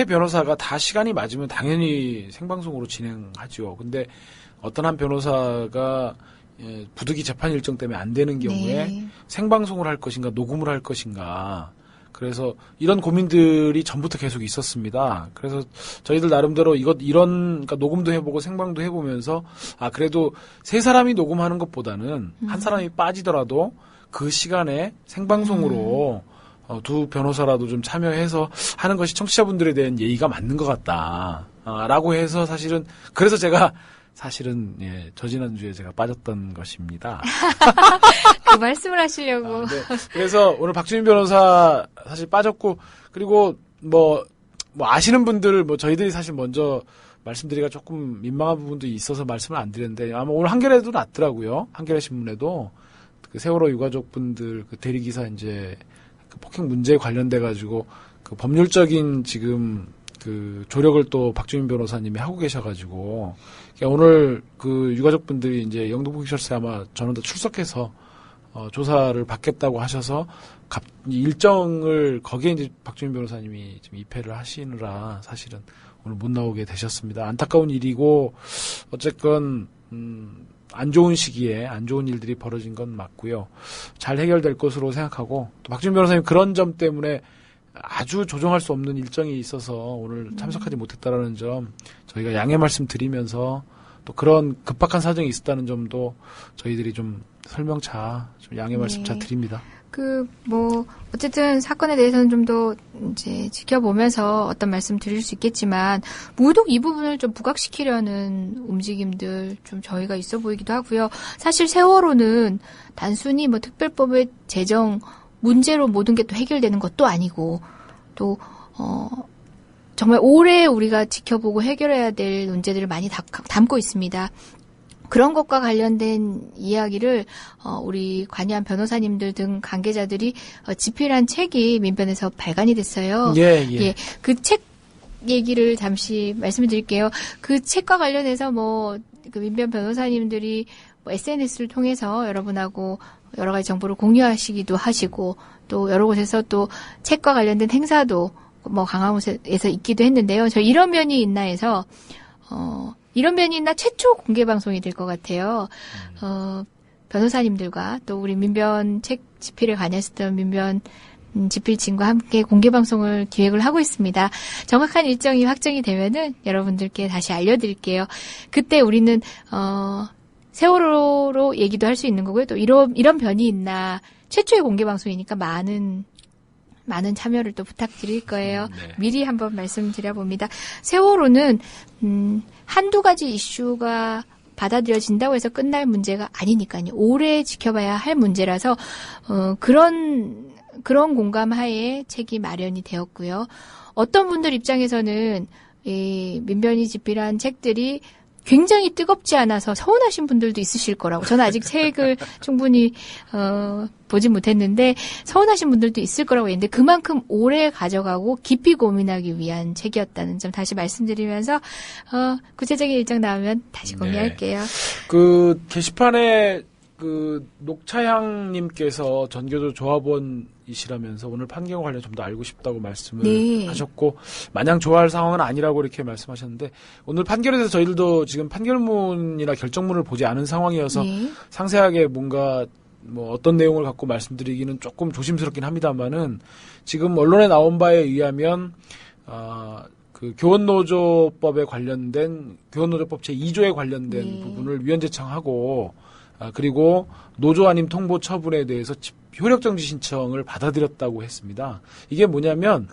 변호사가 다 시간이 맞으면 당연히 생방송으로 진행하죠. 근데 어떤 한 변호사가 부득이 재판 일정 때문에 안 되는 경우에 생방송을 할 것인가 녹음을 할 것인가 그래서 이런 고민들이 전부터 계속 있었습니다. 그래서 저희들 나름대로 그러니까 녹음도 해보고 생방도 해보면서 그래도 세 사람이 녹음하는 것보다는 한 사람이 빠지더라도 그 시간에 생방송으로 두 변호사라도 좀 참여해서 하는 것이 청취자분들에 대한 예의가 맞는 것 같다. 라고 해서 그래서 제가 저 지난주에 제가 빠졌던 것입니다. 그 말씀을 하시려고. 네. 그래서 오늘 박주민 변호사 사실 빠졌고, 그리고 뭐 아시는 분들, 저희들이 사실 먼저 말씀드리기가 조금 민망한 부분도 있어서 말씀을 안 드렸는데, 아마 오늘 한겨레도 났더라고요. 한겨레 신문에도. 그 세월호 유가족분들 그 대리기사 이제 그 폭행 문제에 관련돼가지고 그 법률적인 지금 그 조력을 또 박주민 변호사님이 하고 계셔가지고 오늘 그 유가족분들이 이제 영등포경찰서에 아마 전원도 출석해서 조사를 받겠다고 하셔서 일정을 거기에 이제 박주민 변호사님이 지금 입회를 하시느라 사실은 오늘 못 나오게 되셨습니다. 안타까운 일이고 어쨌건 안 좋은 시기에 안 좋은 일들이 벌어진 건 맞고요. 잘 해결될 것으로 생각하고 또 박주민 변호사님 그런 점 때문에 아주 조정할 수 없는 일정이 있어서 오늘 참석하지 못했다라는 점 저희가 양해 말씀 드리면서 또 그런 급박한 사정이 있었다는 점도 저희들이 좀 설명차 좀 양해 말씀차 드립니다. 어쨌든 사건에 대해서는 좀 더 이제 지켜보면서 어떤 말씀 드릴 수 있겠지만, 무독 이 부분을 좀 부각시키려는 움직임들 좀 저희가 있어 보이기도 하고요. 사실 세월호는 단순히 특별법의 제정 문제로 모든 게 또 해결되는 것도 아니고, 또, 정말 오래 우리가 지켜보고 해결해야 될 문제들을 많이 담고 있습니다. 그런 것과 관련된 이야기를 우리 관여한 변호사님들 등 관계자들이 집필한 책이 민변에서 발간이 됐어요. 예. 그 책 얘기를 잠시 말씀을 드릴게요. 그 책과 관련해서 그 민변 변호사님들이 SNS를 통해서 여러분하고 여러 가지 정보를 공유하시기도 하시고 또 여러 곳에서 또 책과 관련된 행사도 강화문에서 있기도 했는데요. 저 이런 면이 있나 해서 이런 면이 있나 최초 공개 방송이 될 것 같아요. 변호사님들과 또 우리 민변 책 집필에 관여했었던 민변 집필진과 함께 공개 방송을 기획을 하고 있습니다. 정확한 일정이 확정이 되면은 여러분들께 다시 알려드릴게요. 그때 우리는 세월호로 얘기도 할 수 있는 거고요. 또 이런 변이 있나 최초의 공개 방송이니까 많은 참여를 또 부탁드릴 거예요. 네. 미리 한번 말씀드려봅니다. 세월호는 한두 가지 이슈가 받아들여진다고 해서 끝날 문제가 아니니까요. 오래 지켜봐야 할 문제라서 그런 공감하에 책이 마련이 되었고요. 어떤 분들 입장에서는 이 민변이 집필한 책들이 굉장히 뜨겁지 않아서 서운하신 분들도 있으실 거라고. 저는 아직 책을 충분히 보지 못했는데 서운하신 분들도 있을 거라고 했는데 그만큼 오래 가져가고 깊이 고민하기 위한 책이었다는 점 다시 말씀드리면서 구체적인 일정 나오면 다시 공개할게요. 그 게시판에 그 녹차향님께서 전교조 조합원이시라면서 오늘 판결과 관련 좀 더 알고 싶다고 말씀을 하셨고 마냥 좋아할 상황은 아니라고 이렇게 말씀하셨는데 오늘 판결에 대해서 저희들도 지금 판결문이나 결정문을 보지 않은 상황이어서 상세하게 뭔가 어떤 내용을 갖고 말씀드리기는 조금 조심스럽긴 합니다만은 지금 언론에 나온 바에 의하면 그 교원노조법에 관련된 교원노조법 제2조에 관련된 부분을 위헌 제청하고 그리고 노조 아님 통보 처분에 대해서 효력정지 신청을 받아들였다고 했습니다. 이게 뭐냐면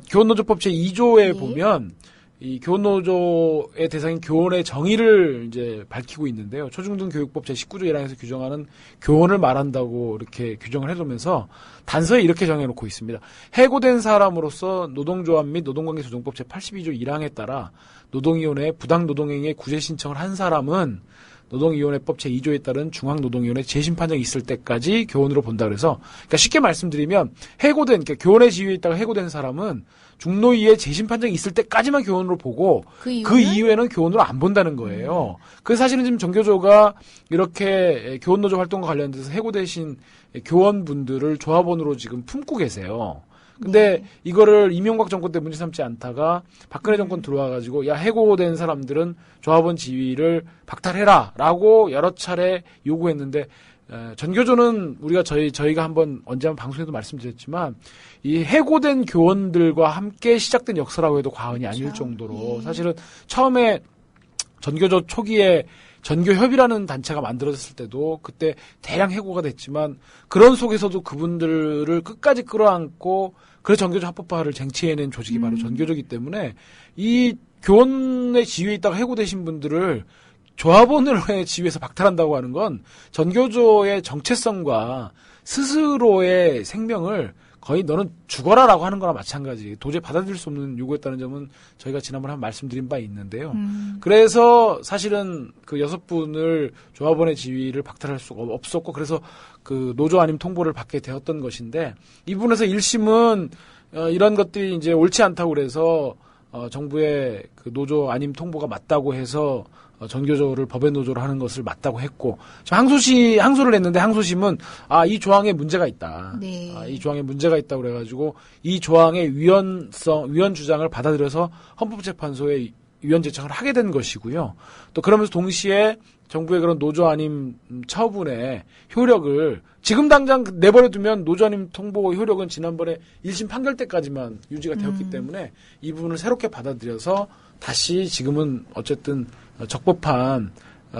교원노조법 제2조에 보면 이 교원노조의 대상인 교원의 정의를 이제 밝히고 있는데요. 초중등교육법 제19조 1항에서 규정하는 교원을 말한다고 이렇게 규정을 해두면서 단서에 이렇게 정해놓고 있습니다. 해고된 사람으로서 노동조합 및 노동관계조정법 제82조 1항에 따라 노동위원회에 부당노동행위의 구제 신청을 한 사람은 노동위원회법 제2조에 따른 중앙노동위원회 재심판정이 있을 때까지 교원으로 본다 그래서 그러니까 쉽게 말씀드리면 해고된 그러니까 교원의 지위에 있다가 해고된 사람은 중노위에 재심판정이 있을 때까지만 교원으로 보고 그 이후에는 교원으로 안 본다는 거예요. 그래서 사실은 지금 전교조가 이렇게 교원노조 활동과 관련돼서 해고되신 교원분들을 조합원으로 지금 품고 계세요. 근데 이거를 이명박 정권 때 문제 삼지 않다가 박근혜 정권 들어와가지고 야 해고된 사람들은 조합원 지위를 박탈해라라고 여러 차례 요구했는데 전교조는 우리가 저희가 언제 한번 방송에도 말씀드렸지만 이 해고된 교원들과 함께 시작된 역사라고 해도 과언이 아닐 정도로 사실은 처음에 전교조 초기에 전교협이라는 단체가 만들어졌을 때도 그때 대량 해고가 됐지만 그런 속에서도 그분들을 끝까지 끌어안고 그래서 전교조 합법화를 쟁취해낸 조직이 바로 전교조이기 때문에 이 교원의 지위에 있다가 해고되신 분들을 조합원의 지위에서 박탈한다고 하는 건 전교조의 정체성과 스스로의 생명을 거의 너는 죽어라라고 하는 거나 마찬가지. 도저히 받아들일 수 없는 요구였다는 점은 저희가 지난번에 한번 말씀드린 바 있는데요. 그래서 사실은 그 6분을 조합원의 지위를 박탈할 수가 없었고 그래서 그 노조 아님 통보를 받게 되었던 것인데 이 부분에서 1심은 이런 것들이 이제 옳지 않다고 그래서 정부의 그 노조 아님 통보가 맞다고 해서 전교조를 법의 노조로 하는 것을 맞다고 했고 항소를 했는데 항소심은 이 조항에 문제가 있다. 네. 이 조항에 문제가 있다고 그래가지고 이 조항의 위헌 주장을 받아들여서 헌법재판소에 위헌 제청을 하게 된 것이고요. 또 그러면서 동시에 정부의 그런 노조 아님 처분의 효력을 지금 당장 내버려두면 노조 아님 통보 효력은 지난번에 1심 판결 때까지만 유지가 되었기 때문에 이 부분을 새롭게 받아들여서 다시 지금은 어쨌든 적법한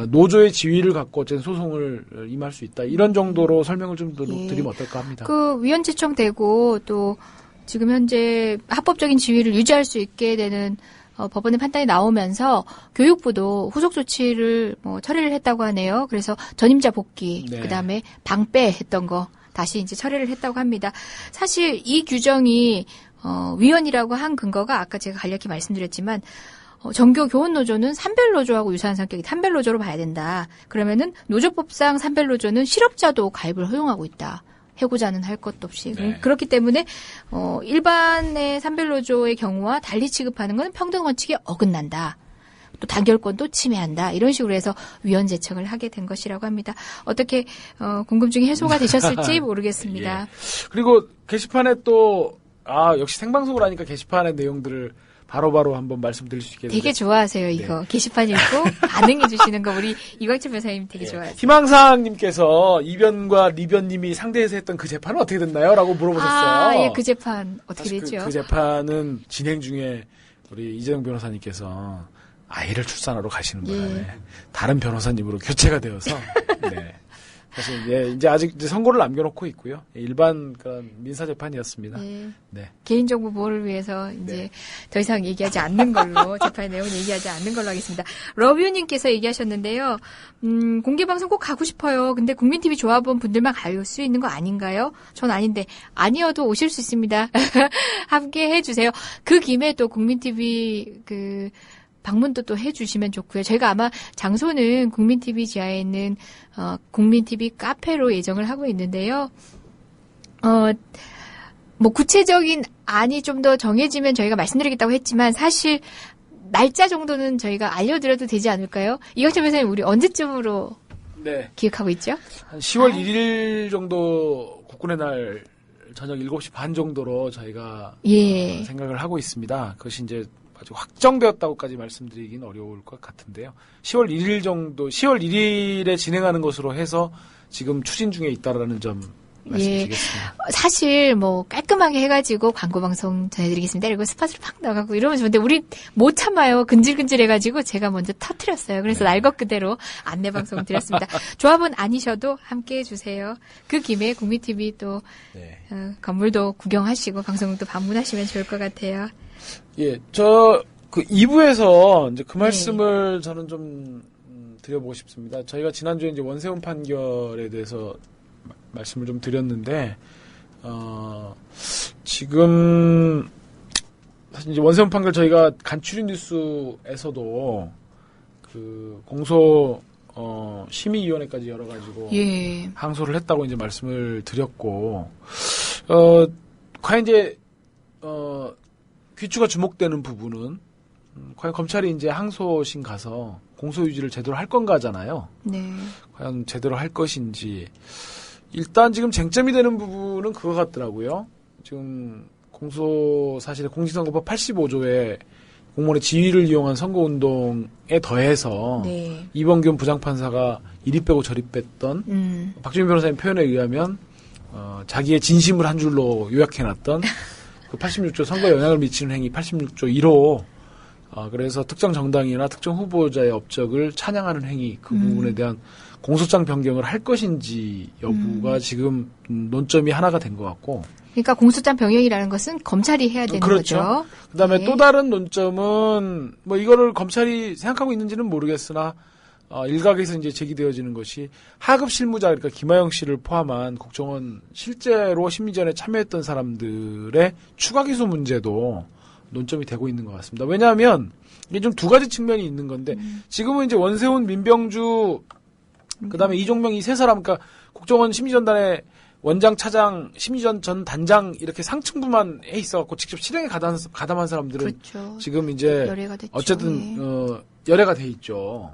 노조의 지위를 갖고 어쨌든 소송을 임할 수 있다. 이런 정도로 설명을 좀 드리면 어떨까 합니다. 그 위헌 제청되고 또 지금 현재 합법적인 지위를 유지할 수 있게 되는 법원의 판단이 나오면서 교육부도 후속 조치를 처리를 했다고 하네요. 그래서 전임자 복귀, 그다음에 방패했던 거 다시 이제 처리를 했다고 합니다. 사실 이 규정이 위헌이라고 한 근거가 아까 제가 간략히 말씀드렸지만 정교 교원 노조는 산별 노조하고 유사한 성격이 산별 노조로 봐야 된다. 그러면은 노조법상 산별 노조는 실업자도 가입을 허용하고 있다. 해고자는 할 것도 없이. 네. 그렇기 때문에 일반의 산별 노조의 경우와 달리 취급하는 건 평등 원칙에 어긋난다. 또 단결권도 침해한다. 이런 식으로 해서 위헌 제청을 하게 된 것이라고 합니다. 어떻게 궁금증이 해소가 되셨을지 모르겠습니다. 예. 그리고 게시판에 또 역시 생방송을 하니까 게시판의 내용들을 바로바로 한번 말씀드릴 수 있겠는데 되게 좋아하세요, 이거. 게시판 읽고 반응해 주시는 거 우리 이광철 변호사님 되게 좋아하세요. 희망사항님께서 이변과 리변님이 상대에서 했던 그 재판은 어떻게 됐나요? 라고 물어보셨어요. 예, 그 재판 어떻게 됐죠? 그 재판은 진행 중에 우리 이재용 변호사님께서 아이를 출산하러 가시는 바람에 다른 변호사님으로 교체가 되어서 사실 이제 아직 선고를 남겨놓고 있고요. 일반 그런 민사 재판이었습니다. 네. 개인정보 보호를 위해서 이제 더 이상 얘기하지 않는 걸로 재판의 내용을 얘기하지 않는 걸로 하겠습니다. 러뷰님께서 얘기하셨는데요. 공개방송 꼭 가고 싶어요. 근데 국민TV 조합원 분들만 갈 수 있는 거 아닌가요? 전 아닌데 아니어도 오실 수 있습니다. 함께 해주세요. 그 김에 또 국민TV 방문도 또 해주시면 좋고요. 저희가 아마 장소는 국민TV 지하에 있는 국민TV 카페로 예정을 하고 있는데요. 구체적인 안이 좀 더 정해지면 저희가 말씀드리겠다고 했지만 사실 날짜 정도는 저희가 알려드려도 되지 않을까요? 이광철 변호사님 우리 언제쯤으로 기획하고 있죠? 한 10월 1일 정도 국군의 날 저녁 7시 반 정도로 저희가 생각을 하고 있습니다. 그것이 이제 아직 확정되었다고까지 말씀드리긴 어려울 것 같은데요. 10월 1일 정도, 10월 1일에 진행하는 것으로 해서 지금 추진 중에 있다라는 점 말씀드리겠습니다. 사실 깔끔하게 해가지고 광고 방송 전해드리겠습니다. 그리고 스팟으로 팍 나가고 이러면 좋은데 우리 못 참아요. 근질근질해가지고 제가 먼저 터뜨렸어요. 그래서 날 것 그대로 안내 방송 드렸습니다. 조합원 아니셔도 함께 해주세요. 그 김에 국민TV 또 건물도 구경하시고 방송도 방문하시면 좋을 것 같아요. 예, 2부에서 이제 그 말씀을 저는 좀 드려보고 싶습니다. 저희가 지난주에 이제 원세훈 판결에 대해서 말씀을 좀 드렸는데, 지금, 사실 이제 원세훈 판결 저희가 간추린 뉴스에서도 공소, 심의위원회까지 열어가지고, 항소를 했다고 이제 말씀을 드렸고, 과연 이제, 귀추가 주목되는 부분은 과연 검찰이 이제 항소심 가서 공소유지를 제대로 할 건가잖아요. 과연 제대로 할 것인지. 일단 지금 쟁점이 되는 부분은 그거 같더라고요. 지금 사실은 공직선거법 85조에 공무원의 지위를 이용한 선거운동에 더해서 네. 이범균 부장판사가 이리 빼고 저리 뺐던 박주민 변호사님 표현에 의하면 자기의 진심을 한 줄로 요약해놨던 그 86조 선거 영향을 미치는 행위 86조 1호 그래서 특정 정당이나 특정 후보자의 업적을 찬양하는 행위 그 부분에 대한 공소장 변경을 할 것인지 여부가 지금 논점이 하나가 된 것 같고 그러니까 공소장 변경이라는 것은 검찰이 해야 되는 그렇죠. 거죠. 그다음에 네. 또 다른 논점은 뭐 이거를 검찰이 생각하고 있는지는 모르겠으나 일각에서 이제 제기되어지는 것이 하급 실무자 그러니까 김하영 씨를 포함한 국정원 실제로 심리전에 참여했던 사람들의 추가 기소 문제도 논점이 되고 있는 것 같습니다. 왜냐하면 이게 좀 두 가지 측면이 있는 건데 지금은 이제 원세훈, 민병주 그다음에 이종명 이 세 사람 그러니까 국정원 심리전단에 원장, 차장, 심리전 전 단장 이렇게 상층부만 해 있어갖고 직접 실행에 가담한 사람들은 그렇죠. 지금 이제 열애가 됐죠. 어쨌든 열애가 돼 있죠.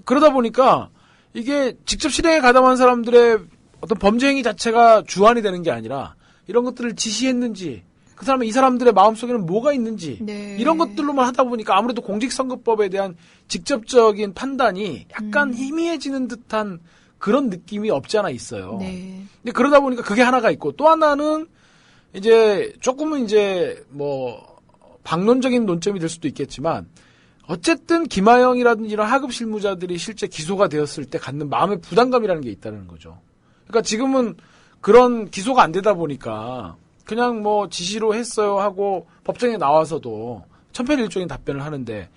그러다 보니까 이게 직접 실행에 가담한 사람들의 어떤 범죄 행위 자체가 주안이 되는 게 아니라 이런 것들을 지시했는지 그 사람은 이 사람들의 마음속에는 뭐가 있는지 네. 이런 것들로만 하다 보니까 아무래도 공직선거법에 대한 직접적인 판단이 약간 희미해지는 듯한 그런 느낌이 없지 않아 있어요. 네. 근데 그러다 보니까 그게 하나가 있고 또 하나는 이제 조금은 이제 뭐 방론적인 논점이 될 수도 있겠지만 어쨌든 김하영이라든지 이런 하급 실무자들이 실제 기소가 되었을 때 갖는 마음의 부담감이라는 게 있다는 거죠. 그러니까 지금은 그런 기소가 안 되다 보니까 그냥 뭐 지시로 했어요 하고 법정에 나와서도 천편일률적인 답변을 하는데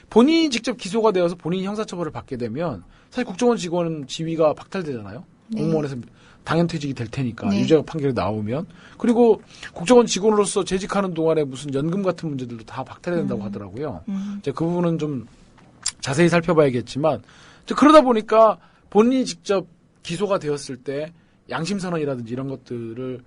본인이 직접 기소가 되어서 본인이 형사처벌을 받게 되면 사실 국정원 직원 지위가 박탈되잖아요. 네. 공무원에서 당연퇴직이 될 테니까 네. 유죄 판결이 나오면 그리고 국정원 직원으로서 재직하는 동안에 무슨 연금 같은 문제들도 다 박탈이 된다고 하더라고요. 이제 그 부분은 좀 자세히 살펴봐야겠지만 그러다 보니까 본인이 직접 기소가 되었을 때 양심선언이라든지 이런 것들을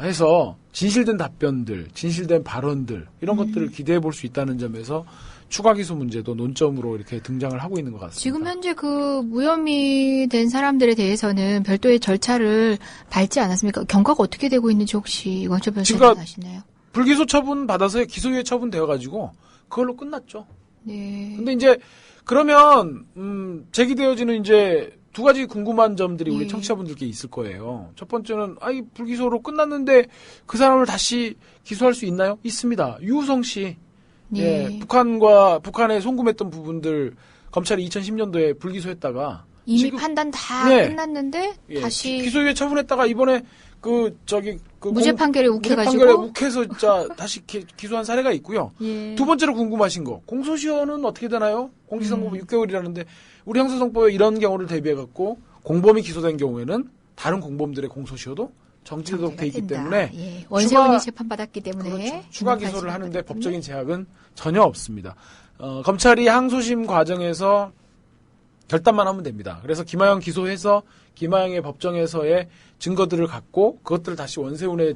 해서 진실된 답변들, 진실된 발언들 이런 것들을 기대해 볼 수 있다는 점에서 추가 기소 문제도 논점으로 이렇게 등장을 하고 있는 것 같습니다. 지금 현재 그 무혐의 된 사람들에 대해서는 별도의 절차를 밟지 않았습니까? 경과가 어떻게 되고 있는지 혹시 이광철 변호사님 아시나요? 불기소 처분 받아서 기소유예 처분 되어가지고 그걸로 끝났죠. 네. 근데 이제 그러면 제기되어지는 이제 두 가지 궁금한 점들이 우리 청취자분들께 있을 거예요. 첫 번째는 불기소로 끝났는데 그 사람을 다시 기소할 수 있나요? 있습니다. 유우성 씨. 네. 북한에 송금했던 부분들 검찰이 2010년도에 불기소했다가 이미 지금, 판단 다 네. 끝났는데 다시 기소유예 처분했다가 이번에 무죄 판결에 욱해가지고 무죄 판결에 욱해서 진짜 다시 기소한 사례가 있고요. 예. 두 번째로 궁금하신 거 공소시효는 어떻게 되나요? 공직선거법 6개월이라는데 우리 형사성법에 이런 경우를 대비해갖고 공범이 기소된 경우에는 다른 공범들의 공소시효도 정지되도록 돼 있기 때문에 예. 원세훈이 재판받았기 때문에 그렇죠. 추가 기소를 하는데 법적인 제약은 전혀 없습니다. 검찰이 항소심 과정에서 결단만 하면 됩니다. 그래서 김하영 기소해서 김하영의 법정에서의 증거들을 갖고 그것들을 다시 원세훈의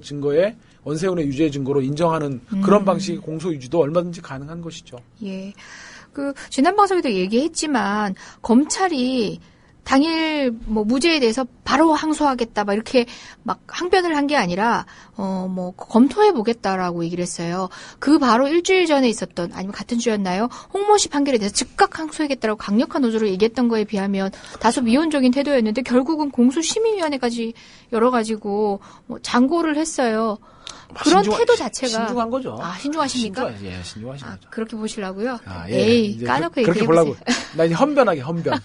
유죄 증거로 인정하는 그런 방식의 공소 유지도 얼마든지 가능한 것이죠. 예. 지난 방송에도 얘기했지만 검찰이 당일 무죄에 대해서 바로 항소하겠다 이렇게 항변을 한 게 아니라 검토해 보겠다라고 얘기를 했어요. 그 바로 일주일 전에 있었던 아니면 같은 주였나요? 홍모씨 판결에 대해서 즉각 항소하겠다라고 강력한 노조로 얘기했던 거에 비하면 다소 미온적인 태도였는데 결국은 공소심의위원회까지 열어가지고 장고를 했어요. 그런 태도 자체가 신중한 거죠. 신중하십니까? 신중하신 거죠. 그렇게 보시려고요? 예. 까놓고 그렇게 보려고. 나 이제 헌변하게 헌변.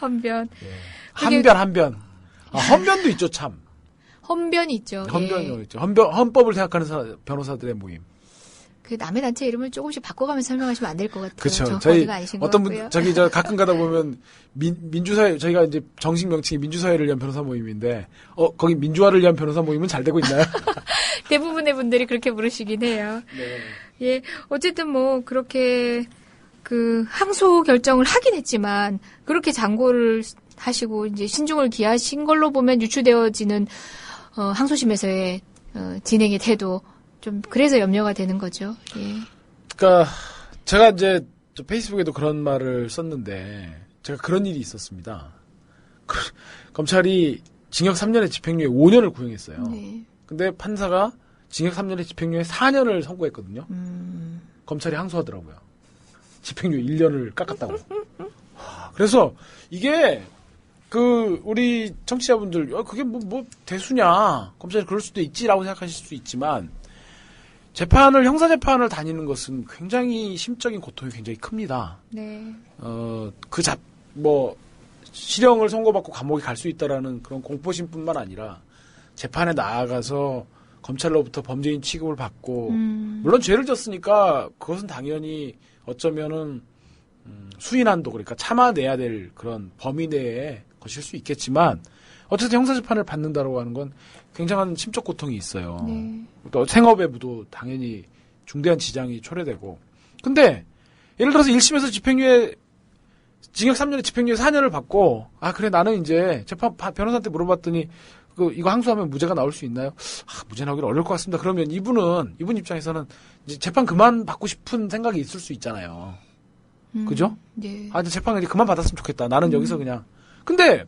헌변. 예. 한변. 헌변도 있죠, 참. 헌변이 있죠. 헌변이 있죠. 헌법을 생각하는 변호사들의 모임. 남의 단체 이름을 조금씩 바꿔가면서 설명하시면 안 될 것 같아요. 그렇죠. 저희 어떤 분 가끔 가다 보면 민주사회 저희가 이제 정식 명칭이 민주사회를 위한 변호사 모임인데 거기 민주화를 위한 변호사 모임은 잘 되고 있나요? 대부분의 분들이 그렇게 부르시긴 해요. 네. 예, 어쨌든 그렇게 항소 결정을 하긴 했지만 그렇게 장고를 하시고 이제 신중을 기하신 걸로 보면 유추되어지는 항소심에서의 진행의 태도. 좀 그래서 염려가 되는 거죠. 예. 그러니까 제가 이제 페이스북에도 그런 말을 썼는데 제가 그런 일이 있었습니다. 검찰이 징역 3년에 집행유예 5년을 구형했어요. 네. 근데 판사가 징역 3년에 집행유예 4년을 선고했거든요. 검찰이 항소하더라고요. 집행유예 1년을 깎았다고. 그래서 이게 우리 청취자분들 그게 뭐 대수냐, 검찰이 그럴 수도 있지라고 생각하실 수 있지만 형사 재판을 다니는 것은 굉장히 심적인 고통이 굉장히 큽니다. 네. 실형을 선고받고 감옥에 갈 수 있다라는 그런 공포심뿐만 아니라 재판에 나아가서 검찰로부터 범죄인 취급을 받고 물론 죄를 졌으니까 그것은 당연히 어쩌면은 수인한도, 그러니까 참아내야 될 그런 범위 내에 거칠 수 있겠지만 어쨌든 형사재판을 받는다라고 하는 건 굉장한 심적 고통이 있어요. 네. 또 생업에도 당연히 중대한 지장이 초래되고. 근데 예를 들어서 1심에서 징역 3년에 집행유예 4년을 받고 그래 나는 이제 변호사한테 물어봤더니 이거 항소하면 무죄가 나올 수 있나요? 무죄 나오기는 어려울 것 같습니다. 그러면 이분 입장에서는 이제 재판 그만 받고 싶은 생각이 있을 수 있잖아요. 그죠? 네. 이제 재판 이제 그만 받았으면 좋겠다. 나는 여기서 그냥. 근데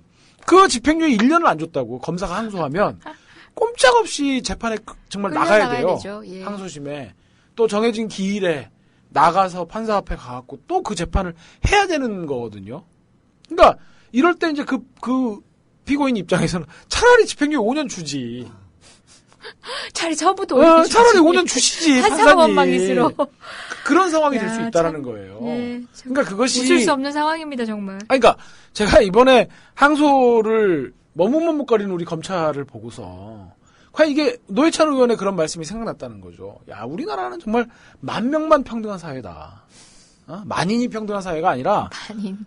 그 집행유예 1년을 안 줬다고 검사가 항소하면 꼼짝없이 재판에 정말 나가야 돼요. 예. 항소심에. 또 정해진 기일에 나가서 판사 앞에 가갖고 또 그 재판을 해야 되는 거거든요. 그러니까 이럴 때 이제 그 피고인 입장에서는 차라리 집행유예 5년 주지. 차라리 처음부터 5년 주지. 차라리 5년 주시지. 한사원망이스러. 그런 상황이 될 수 있다라는 거예요. 예, 그러니까 그것이 웃을 수 없는 상황입니다, 정말. 그러니까 제가 이번에 항소를 머뭇머뭇거리는 우리 검찰을 보고서 과연 이게 노회찬 의원의 그런 말씀이 생각났다는 거죠. 야, 우리나라는 정말 만 명만 평등한 사회다. 만인이 평등한 사회가 아니라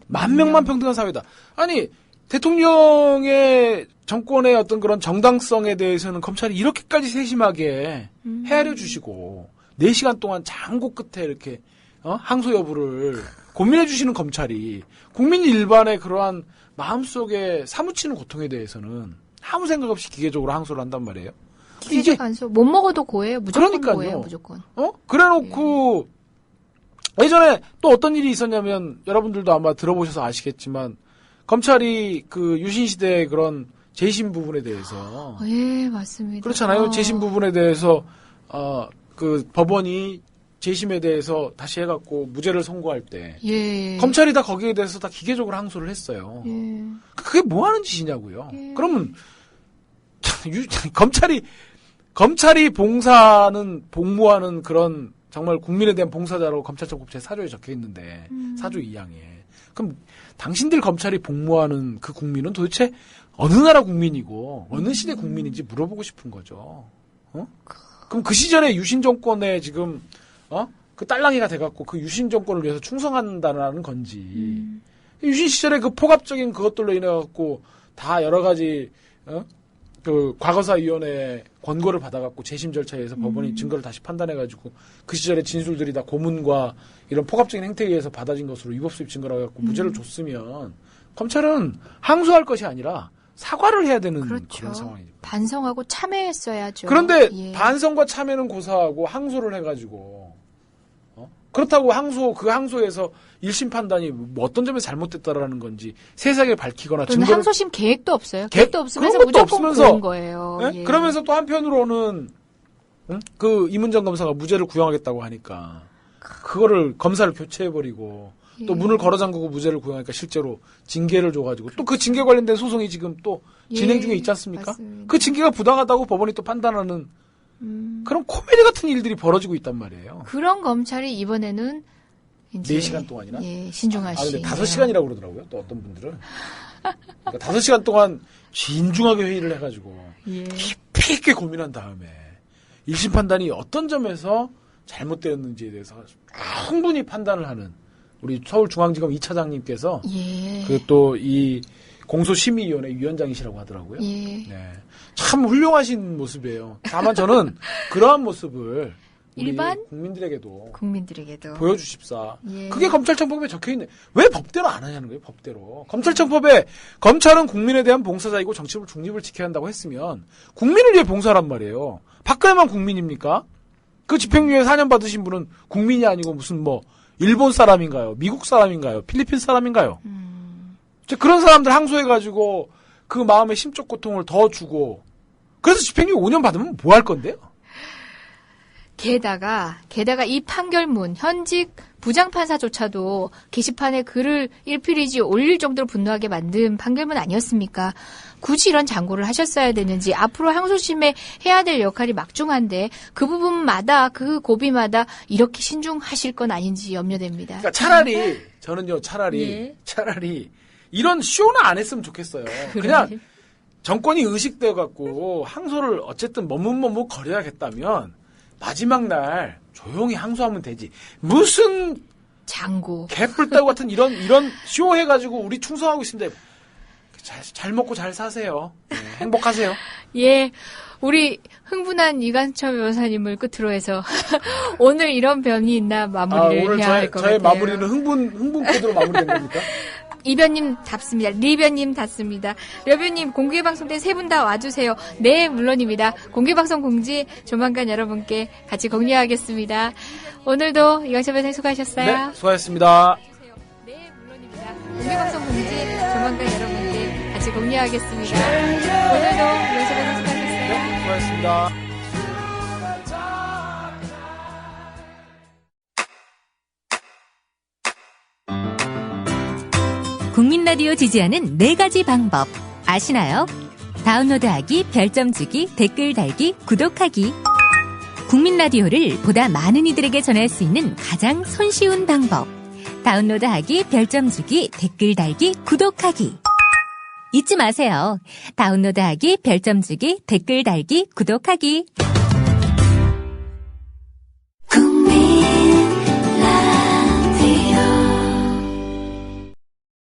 만 명만 평등한 사회다. 아니, 대통령의 정권의 어떤 그런 정당성에 대해서는 검찰이 이렇게까지 세심하게 헤아려 주시고 4시간 동안 장고 끝에 이렇게 항소 여부를 고민해 주시는 검찰이 국민 일반의 그러한 마음속에 사무치는 고통에 대해서는 아무 생각 없이 기계적으로 항소를 한단 말이에요. 기계적 항소 못 먹어도 고해요. 무조건 그러니까요. 고해요. 무조건. 그래놓고 예전에 또 어떤 일이 있었냐면 여러분들도 아마 들어보셔서 아시겠지만 검찰이 유신 시대의 그런 재심 부분에 대해서 예, 맞습니다. 그렇잖아요. 재심 부분에 대해서 법원이 재심에 대해서 다시 해갖고 무죄를 선고할 때 검찰이 다 거기에 대해서 다 기계적으로 항소를 했어요. 예. 그게 뭐 하는 짓이냐고요. 그러면 검찰이 복무하는 그런 정말 국민에 대한 봉사자라고 검찰청법 제4조에 적혀 있는데 4조 2항에 그럼 당신들 검찰이 복무하는 그 국민은 도대체 어느 나라 국민이고 어느 시대 국민인지 물어보고 싶은 거죠. 그럼 그 시절에 유신 정권에 지금 그 딸랑이가 돼갖고 그 유신 정권을 위해서 충성한다는 건지 유신 시절에 그 포갑적인 그것들로 인해갖고 다 여러 가지 과거사위원회 권고를 받아갖고 재심 절차에 의해서 법원이 증거를 다시 판단해가지고 그 시절의 진술들이 다 고문과 이런 포갑적인 행태에 의해서 받아진 것으로 위법수입 증거를 해갖고 무죄를 줬으면 검찰은 항소할 것이 아니라 사과를 해야 되는 그런 상황이죠. 반성하고 참여했어야죠. 그런데 반성과 참여는 고사하고 항소를 해가지고 그렇다고 그 항소에서 1심 판단이 어떤 점에서 잘못됐다라는 건지 세상에 밝히거나 증거를 항소심 계획도 없어요. 계획도 없으면서 무조건 그런 거예요. 네? 그러면서 또 한편으로는 그 이문정 검사가 무죄를 구형하겠다고 하니까 그거를 검사를 교체해버리고 또 문을 걸어 잠그고 무죄를 구형하니까 실제로 징계를 줘가지고 또 그 징계 관련된 소송이 지금 또 진행 중에 있지 않습니까? 맞습니다. 그 징계가 부당하다고 법원이 또 판단하는 그런 코미디 같은 일들이 벌어지고 있단 말이에요. 그런 검찰이 이번에는 이제 4시간 동안이나? 신중하시. 근데 5시간이라고 그러더라고요. 또 어떤 분들은. 그러니까 5시간 동안 신중하게 회의를 해가지고 깊이 있게 고민한 다음에 1심 판단이 어떤 점에서 잘못되었는지에 대해서 충분히 판단을 하는 우리 서울중앙지검 2차장님께서 또 이 공소심의위원회 위원장이시라고 하더라고요. 네. 참 훌륭하신 모습이에요. 다만 저는 그러한 모습을 일반 국민들에게도 보여주십사. 그게 검찰청법에 적혀있네. 왜 법대로 안 하냐는 거예요. 법대로. 검찰청법에 검찰은 국민에 대한 봉사자이고 정치적 중립을 지켜야 한다고 했으면 국민을 위해 봉사란 말이에요. 박근혜만 국민입니까? 그 집행유예 4년 받으신 분은 국민이 아니고 무슨 일본 사람인가요? 미국 사람인가요? 필리핀 사람인가요? 그런 사람들 항소해가지고 그 마음의 심적 고통을 더 주고 그래서 집행유예 5년 받으면 뭐 할 건데요? 게다가 이 판결문 현직 부장판사조차도 게시판에 글을 일필이지 올릴 정도로 분노하게 만든 판결문 아니었습니까? 굳이 이런 장고를 하셨어야 되는지, 앞으로 항소심에 해야 될 역할이 막중한데 그 부분마다, 그 고비마다 이렇게 신중하실 건 아닌지 염려됩니다. 그러니까 저는요 차라리 이런 쇼는 안 했으면 좋겠어요. 그냥 정권이 의식되어 갖고 항소를 어쨌든 머뭇머뭇 거려야겠다면 마지막 날 조용히 항소하면 되지. 무슨 장고 개뿔따구 같은 이런 쇼 해가지고 우리 충성하고 있습니다. 잘 먹고 잘 사세요. 네, 행복하세요. 예, 우리 흥분한 이관철 변호사님을 끝으로 해서 오늘 이런 변이 있나 마무리를 오늘 해야 할 것 저의 같아요. 마무리는 흥분 코드로 마무리된 겁니까? 이변님 답습니다. 리변님 답습니다. 려변님 공개방송 때 세 분 다 와주세요. 네, 물론입니다. 공개방송 공지 조만간 여러분께 같이 공유하겠습니다. 오늘도 이광철 변호사님 수고하셨어요. 네, 수고하셨습니다. 네, 물론입니다. 공개방송 공지 조만간 여러분께 같이 공유하겠습니다. 오늘도 이광철 변호사님 수고하셨어요. 네, 수고하셨습니다. 국민 라디오 지지하는 4가지 방법 아시나요? 다운로드하기, 별점 주기, 댓글 달기, 구독하기. 국민 라디오를 보다 많은 이들에게 전할 수 있는 가장 손쉬운 방법. 다운로드하기, 별점 주기, 댓글 달기, 구독하기. 잊지 마세요. 다운로드하기, 별점 주기, 댓글 달기, 구독하기.